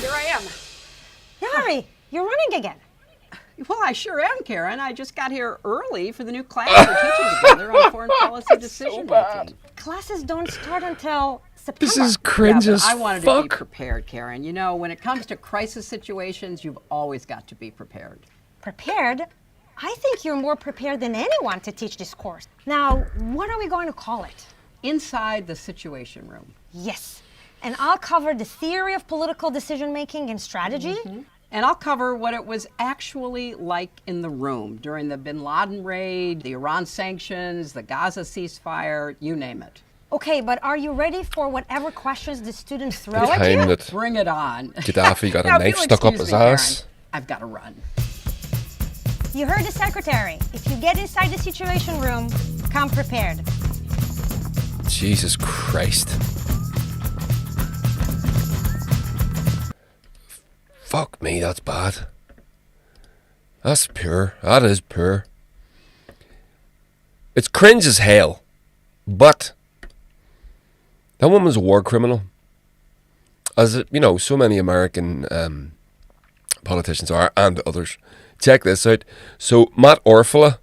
Here I am. Hillary, you're running again. Well, I sure am, Karen. I just got here early for the new class we're teaching together on foreign policy decision making. Classes don't start until September. This is cringe as I wanted to be fuck. prepared, Karen. You know, when it comes to crisis situations, you've always got to be prepared. Prepared? I think you're more prepared than anyone to teach this course. Now, what are we going to call it? Inside the Situation Room. Yes. And I'll cover the theory of political decision making and strategy. And I'll cover what it was actually like in the room during the bin Laden raid, the Iran sanctions, the Gaza ceasefire, you name it. Okay, but are you ready for whatever questions the students throw The at time you? that Bring it on. Gaddafi got a Now, if knife you'll stuck up excuse his me, ass. Karen, I've got to run. You heard the secretary. If you get inside the Situation Room, come prepared. Jesus Christ. Fuck me, that's bad. That's pure. That is pure. It's cringe as hell. But that woman's a war criminal. As you know, so many American politicians are, and others. Check this out. So Matt Orfala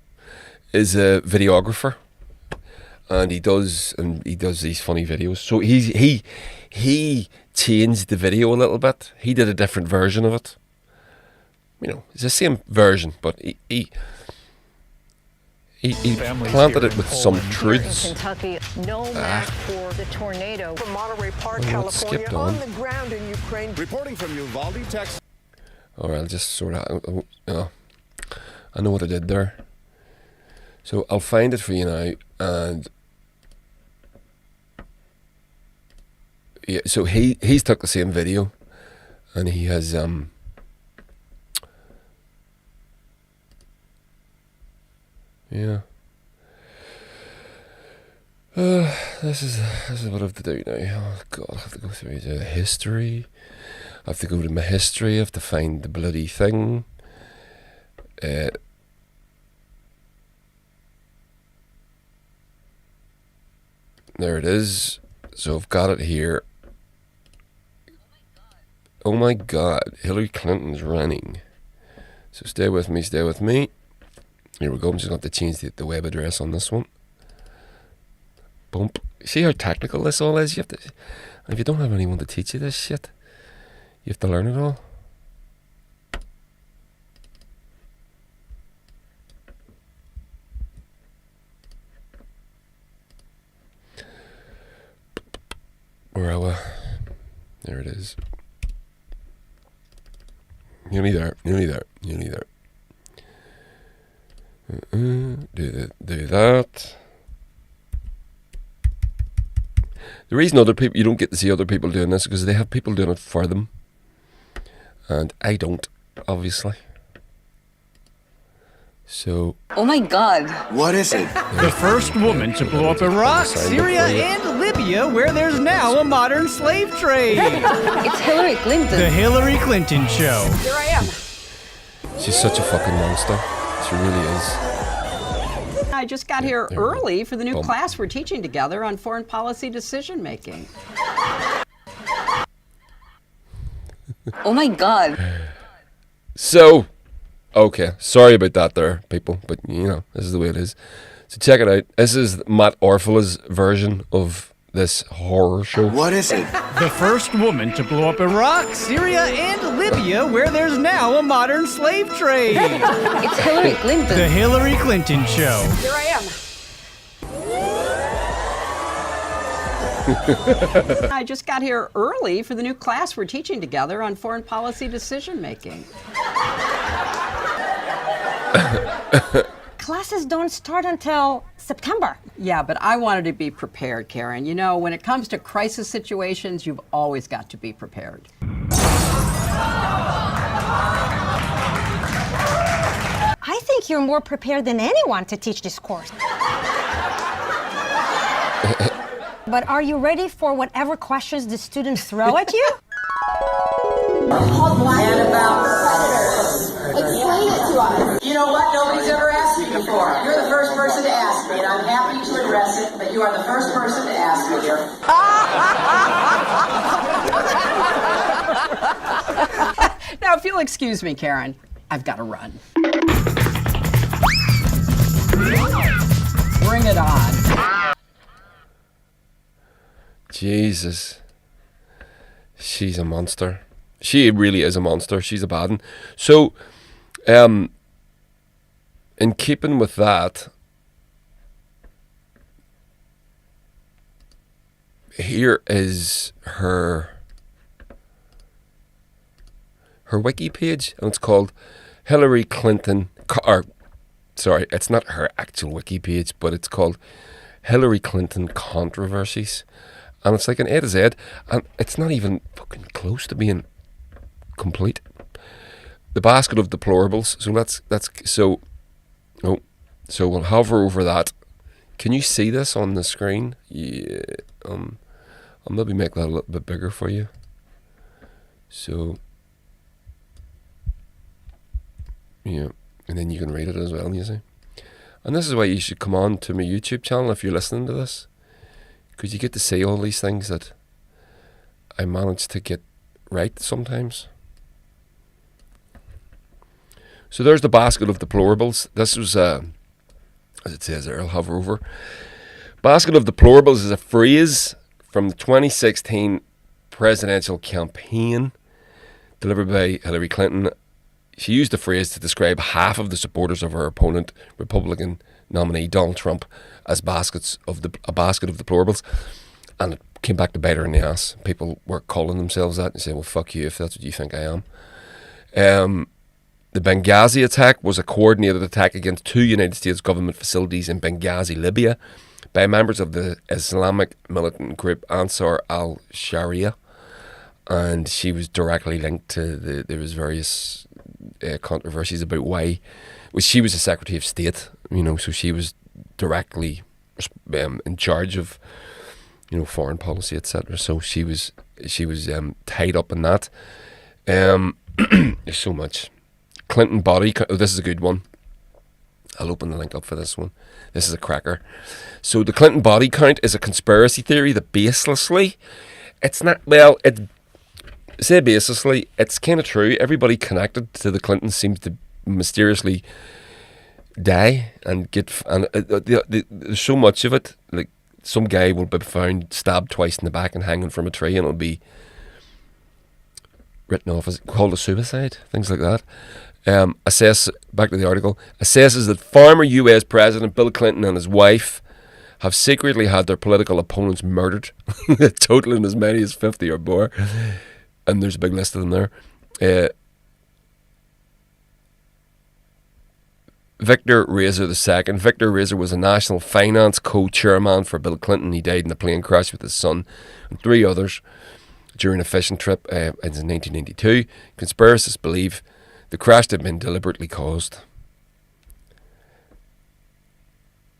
is a videographer, and he does these funny videos. So he changed the video a little bit. He did a different version of it. You know, it's the same version, but he planted it with some truths. Kentucky, no match for the tornado. From Monterey Park, Well, it California, skipped on on. the ground in Ukraine. Reporting from Uvalde, Texas. Or I'll just sort of, I know what I did there. So I'll find it for you now, and yeah. So he's took the same video, and he has yeah. This is what I have to do now. Oh God, I have to go through the history. I have to go to my history. I have to find the bloody thing. There it is. So I've got it here. Oh my God, Hillary Clinton's running. So stay with me, stay with me. Here we go. I'm just going to have to change the web address on this one. Bump. See how technical this all is? You have to, if you don't have anyone to teach you this shit, you have to learn it all. Where are we? There it is. Nearly there, nearly there, nearly there. Do that. The reason other people you don't get to see other people doing this is because they have people doing it for them, and I don't, obviously. So. Oh my God. What is it? The first woman to blow up Iraq, Syria, and Libya, where there's now a modern slave trade. It's Hillary Clinton. The Hillary Clinton Show. Here I am. She's such a fucking monster. She really is. I just got here there we go. early for the new Bump. class we're teaching together on foreign policy decision making. Oh my God. So, okay, sorry about that there, people, but you know, this is the way it is. So check it out. This is Matt Orfala's version of this horror show. What is it? The first woman to blow up Iraq, Syria, and Libya, where there's now a modern slave trade. It's Hillary Clinton. The Hillary Clinton Show. Here I am. I just got here early for the new class we're teaching together on foreign policy decision making. Classes don't start until September. Yeah, but I wanted to be prepared, Karen. You know, when it comes to crisis situations, you've always got to be prepared. I think you're more prepared than anyone to teach this course. But are you ready for whatever questions the students throw at you? And about predators. Explain it to us. You know what? Nobody's ever asked me before. You're the first person to ask me, and I'm happy to address it, but you are the first person to ask me here. Now, if you'll excuse me, Karen, I've got to run. Bring it on. Jesus. She's a monster. She really is a monster. She's a bad one. So, in keeping with that, here is her wiki page, and it's called Hillary Clinton, sorry, it's not her actual wiki page, but it's called Hillary Clinton Controversies. And it's like an A to Z, and it's not even fucking close to being complete. The basket of deplorables. So we'll hover over that. Can you see this on the screen? Yeah. I'll maybe make that a little bit bigger for you. So yeah, and then you can read it as well, you see. And this is why you should come on to my YouTube channel if you're listening to this, because you get to see all these things that I manage to get right sometimes. So there's the basket of deplorables. This was, as it says there, I'll hover over. Basket of deplorables is a phrase from the 2016 presidential campaign delivered by Hillary Clinton. She used the phrase to describe half of the supporters of her opponent, Republican nominee Donald Trump, as a basket of deplorables, and it came back to bite her in the ass. People were calling themselves that and saying, "Well, fuck you if that's what you think I am." The Benghazi attack was a coordinated attack against 2 United States government facilities in Benghazi, Libya, by members of the Islamic militant group Ansar al-Sharia, and she was directly linked to there was various controversies about why. Well, she was the Secretary of State, you know, so she was directly in charge of, you know, foreign policy, etc. So she was tied up in that. There's so much. Clinton body. Oh, this is a good one. I'll open the link up for this one. This is a cracker. So the Clinton body count is a conspiracy theory that baselessly, it's not, well, it say baselessly, it's kind of true. Everybody connected to the Clintons seems to mysteriously die and get, and there's so much of it. Like some guy will be found stabbed twice in the back and hanging from a tree, and it'll be written off as called a suicide, things like that. Back to the article, assesses that former US President Bill Clinton and his wife have secretly had their political opponents murdered, totaling as many as 50 or more, and there's a big list of them there. Victor Razor II. Victor Razor was a national finance co-chairman for Bill Clinton. He died in a plane crash with his son and 3 others during a fishing trip in 1992. Conspiracists believe the crash had been deliberately caused.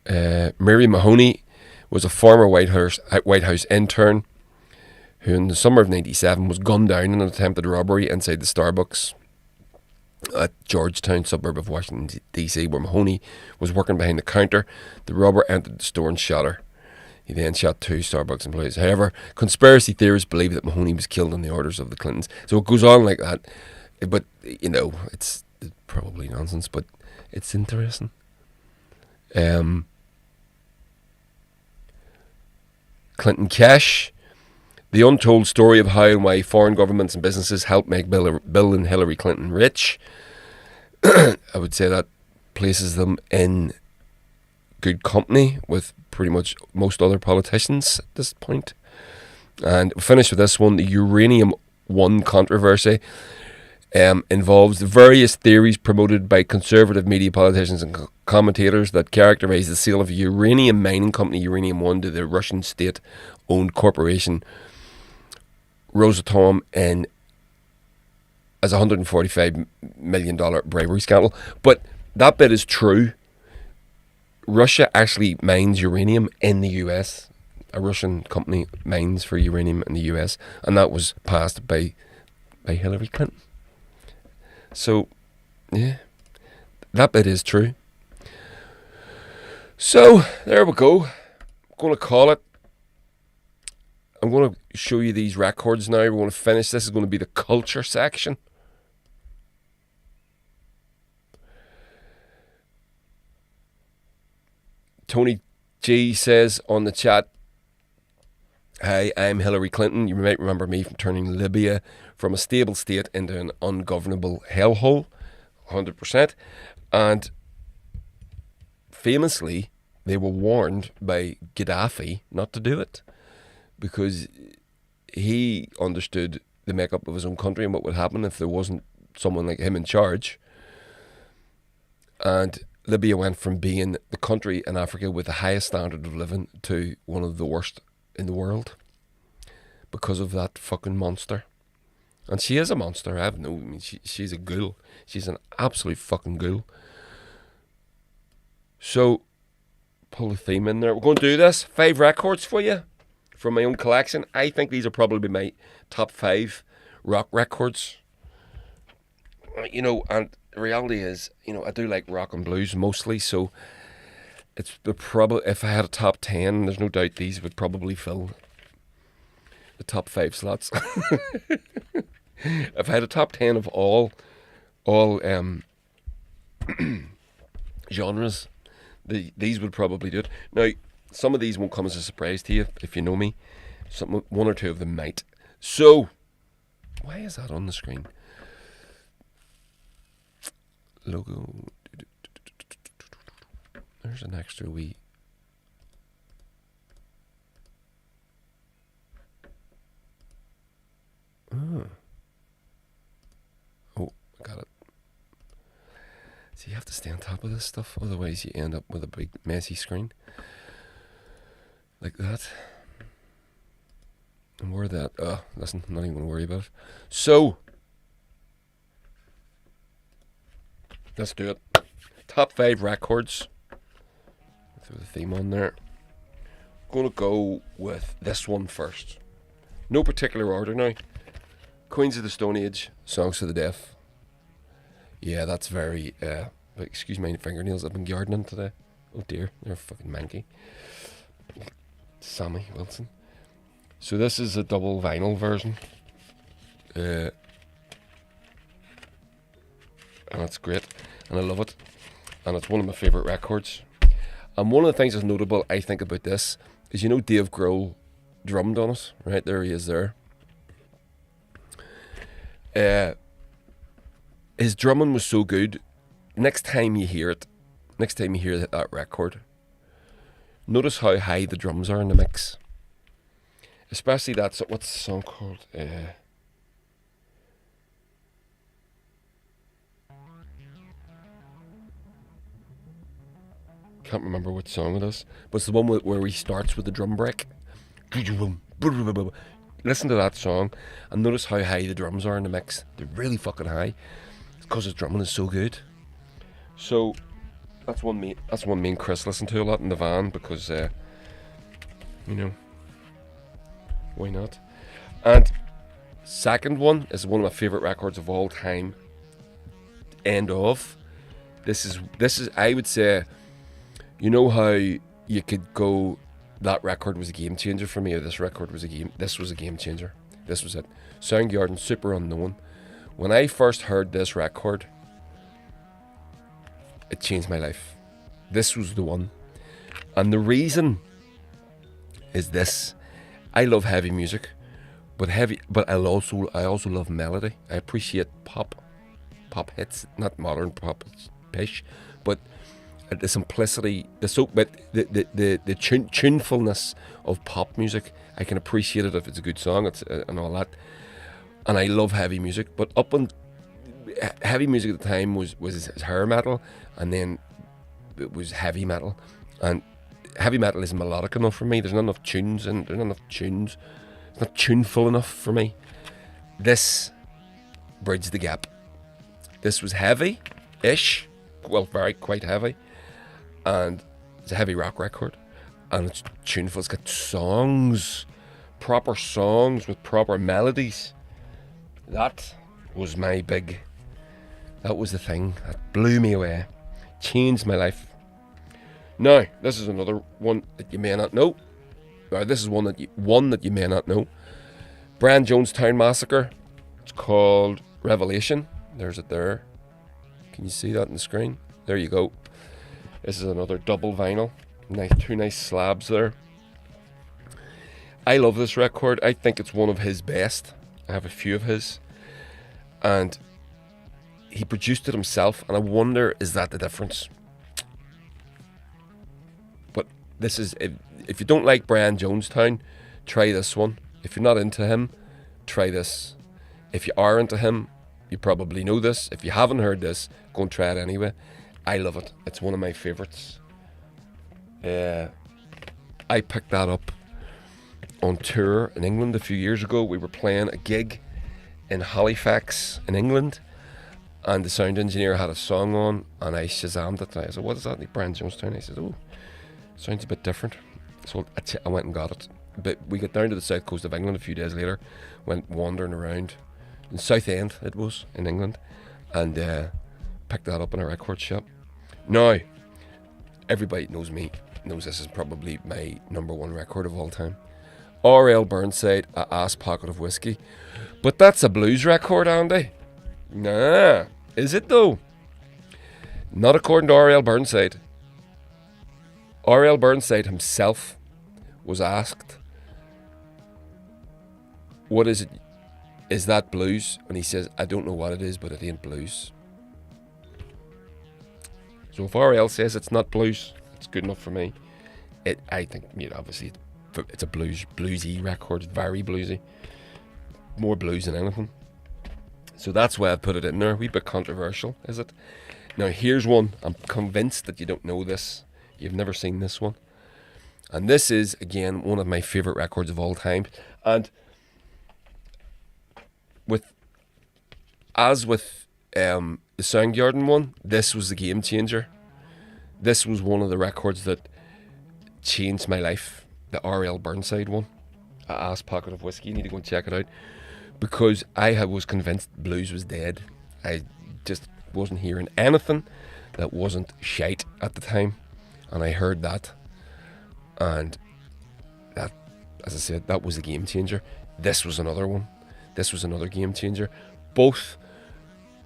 Mary Mahoney was a former White House intern who in the summer of 97 was gunned down in an attempted robbery inside the Starbucks at Georgetown, suburb of Washington, D.C., where Mahoney was working behind the counter. The robber entered the store and shot her. He then shot 2 Starbucks employees. However, conspiracy theorists believe that Mahoney was killed on the orders of the Clintons. So it goes on like that. But, you know, it's probably nonsense, but it's interesting. Clinton Cash. The untold story of how and why foreign governments and businesses helped make Bill and Hillary Clinton rich. I would say that places them in good company with pretty much most other politicians at this point. And we'll finish with this one. The Uranium One controversy involves the various theories promoted by conservative media politicians and commentators that characterize the sale of a uranium mining company, Uranium One, to the Russian state-owned corporation Rosatom as a $145 million bribery scandal. But that bit is true. Russia actually mines uranium in the US. A Russian company mines for uranium in the US, and that was passed by Hillary Clinton. So, yeah, that bit is true. So, there we go. I'm going to call it. I'm going to show you these records now. We're going to finish. This is going to be the culture section. Tony G says on the chat, "Hi, I'm Hillary Clinton. You might remember me from turning Libya from a stable state into an ungovernable hellhole." 100%. And famously, they were warned by Gaddafi not to do it, because he understood the makeup of his own country and what would happen if there wasn't someone like him in charge. And Libya went from being the country in Africa with the highest standard of living to one of the worst in the world because of that fucking monster. And she is a monster. She's a ghoul. She's an absolute fucking ghoul. So, pull the theme in there. We're going to do this. 5 records for you from my own collection. I think these are probably my top 5 rock records. You know, and the reality is, you know, I do like rock and blues mostly, so it's probably, if I had a top 10, there's no doubt these would probably fill the top 5 slots. If I had a top 10 of all genres, these would probably do it. Now, some of these won't come as a surprise to you if you know me. One or two of them might. So, why is that on the screen? Logo. There's an extra wee. Oh, I got it. So you have to stay on top of this stuff, otherwise you end up with a big messy screen like that. And where that? Listen, I'm not even going to worry about it. So, let's do it. Top 5 records. Throw the theme on there. I'm going to go with this one first. No particular order now. Queens of the Stone Age, Songs for the Deaf. Yeah, that's very, excuse my fingernails, I've been gardening today. Oh dear, they're fucking manky. Sammy Wilson. So this is a double vinyl version. And it's great. And I love it. And it's one of my favourite records. And one of the things that's notable, I think, about this is, you know, Dave Grohl drummed on it. Right, there he is there. His drumming was so good. Next time you hear that record, notice how high the drums are in the mix. Especially that, what's the song called? can't remember which song it is, but it's the one where he starts with the drum break. Listen to that song and notice how high the drums are in the mix. They're really fucking high. It's because his drumming is so good. So that's one me and Chris listen to a lot in the van because you know, why not? And second one is one of my favourite records of all time. End of. This is I would say, you know how you could go, that record was a game changer for me, or this was a game changer. This was it. Soundgarden, Super Unknown. When I first heard this record, it changed my life. This was the one. And the reason is this. I love heavy music, but I also love melody. I appreciate pop hits, not modern pop pish, but the simplicity, the tunefulness of pop music. I can appreciate it if it's a good song, and all that. And I love heavy music, but heavy music at the time was hair metal, and then it was heavy metal, and heavy metal isn't melodic enough for me. There's not enough tunes, it's not tuneful enough for me. This bridged the gap. This was heavy-ish, well, quite heavy, and it's a heavy rock record, and it's tuneful. It's got proper songs with proper melodies. That was the thing that blew me away, changed my life. Now, this is another one that you may not know, or this is one that you may not know. Brian Jonestown Massacre. It's called Revelation. There's it there. Can you see that on the screen? There you go. This is another double vinyl. Two nice slabs there. I love this record. I think it's one of his best. I have a few of his. And he produced it himself, and I wonder, is that the difference? But this is, if you don't like Brian Jonestown, try this one. If you're not into him, try this. If you are into him, you probably know this. If you haven't heard this, go and try it anyway. I love it. It's one of my favourites. I picked that up on tour in England a few years ago. We were playing a gig in Halifax in England, and the sound engineer had a song on, and I shazammed it. I said, what is that? Like Brian Jonestown. I said, oh, sounds a bit different. So I went and got it. But we got down to the south coast of England a few days later, went wandering around in Southend, it was, in England, and picked that up in a record shop. Now, everybody knows this is probably my number one record of all time. R.L. Burnside, A Ass Pocket of Whiskey. But that's a blues record, Andy. Nah, is it though? Not according to R.L. Burnside. R.L. Burnside himself was asked, what is it? Is that blues? And he says, I don't know what it is, but it ain't blues. So if R.L. says it's not blues, it's good enough for me. I think, obviously, it's a bluesy record, very bluesy. More blues than anything. So that's why I put it in there. A wee bit controversial, is it? Now here's one. I'm convinced that you don't know this. You've never seen this one. And this is, again, one of my favourite records of all time. And with the Soundgarden one, this was the game changer. This was one of the records that changed my life. The R.L. Burnside one, A Ass Pocket of Whiskey. You need to go and check it out, because I was convinced blues was dead. I just wasn't hearing anything that wasn't shite at the time, and I heard that, and that, as I said, that was a game changer. This was another one. This was another game changer. Both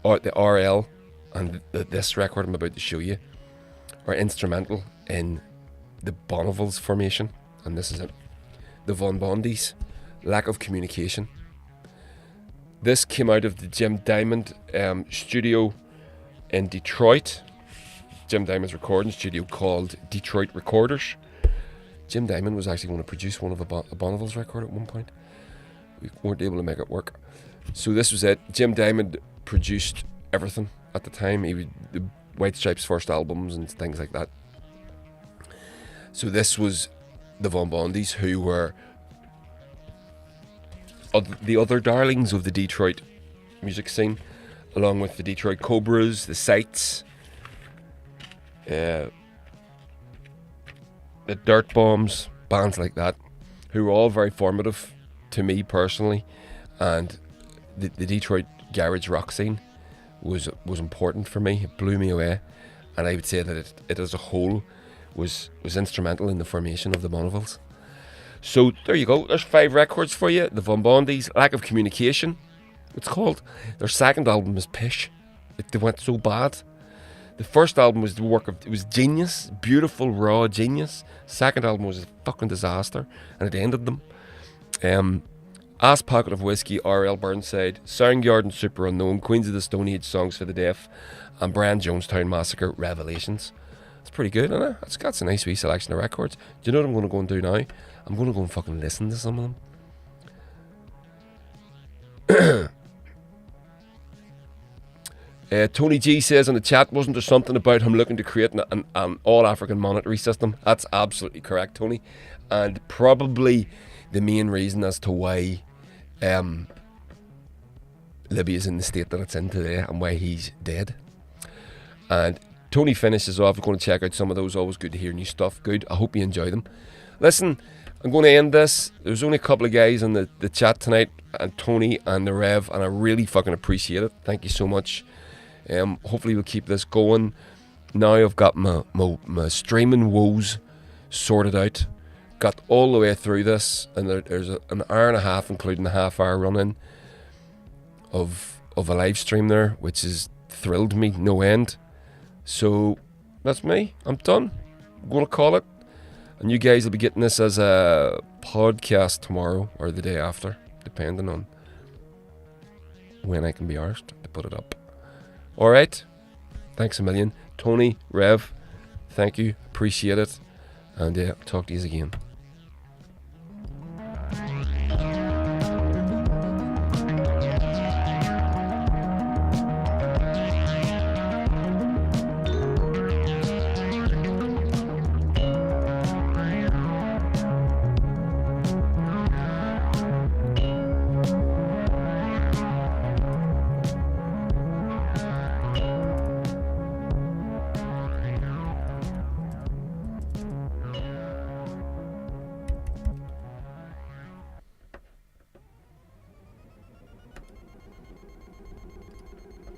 the R.L. and this record I'm about to show you are instrumental in the Bonneville's formation, and this is it. The Von Bondies, Lack of Communication. This came out of the Jim Diamond studio in Detroit. Jim Diamond's recording studio called Detroit Recorders. Jim Diamond was actually going to produce one of a Bonneville's record at one point. We weren't able to make it work. So this was it. Jim Diamond produced everything at the time. He was the White Stripes' first albums and things like that. So this was the Von Bondys, who were the other darlings of the Detroit music scene, along with the Detroit Cobras, the Sights, the Dirt Bombs, bands like that, who were all very formative to me personally, and the Detroit garage rock scene was important for me. It blew me away, and I would say that it as a whole was instrumental in the formation of the Bonneville's. So there you go. There's 5 records for you. The Von Bondys, Lack of Communication, it's called. Their second album is pish. They went so bad. The first album was it was genius, beautiful, raw genius. Second album was a fucking disaster, and it ended them. Ass Pocket of Whiskey, R.L. Burnside, Soundgarden and Super Unknown, Queens of the Stone Age, Songs for the Deaf, and Brian Jonestown Massacre, Revelations. It's pretty good, isn't it? It's a nice wee selection of records. Do you know what I'm going to go and do now? I'm going to go and fucking listen to some of them. Tony G says in the chat, wasn't there something about him looking to create an all-African monetary system? That's absolutely correct, Tony. And probably the main reason as to why Libya's in the state that it's in today and why he's dead. And Tony finishes off. We're going to check out some of those. Always good to hear new stuff. Good. I hope you enjoy them. Listen, I'm going to end this. There's only a couple of guys in the chat tonight, and Tony and the Rev, and I really fucking appreciate it. Thank you so much. Hopefully we'll keep this going. Now I've got my streaming woes sorted out. Got all the way through this, and there's an hour and a half, including a half-hour run-in of a live stream there, which has thrilled me no end. So that's me. I'm done. I'm going to call it. And you guys will be getting this as a podcast tomorrow or the day after, depending on when I can be arsed to put it up. Alright, thanks a million. Tony, Rev, thank you, appreciate it, and talk to you again.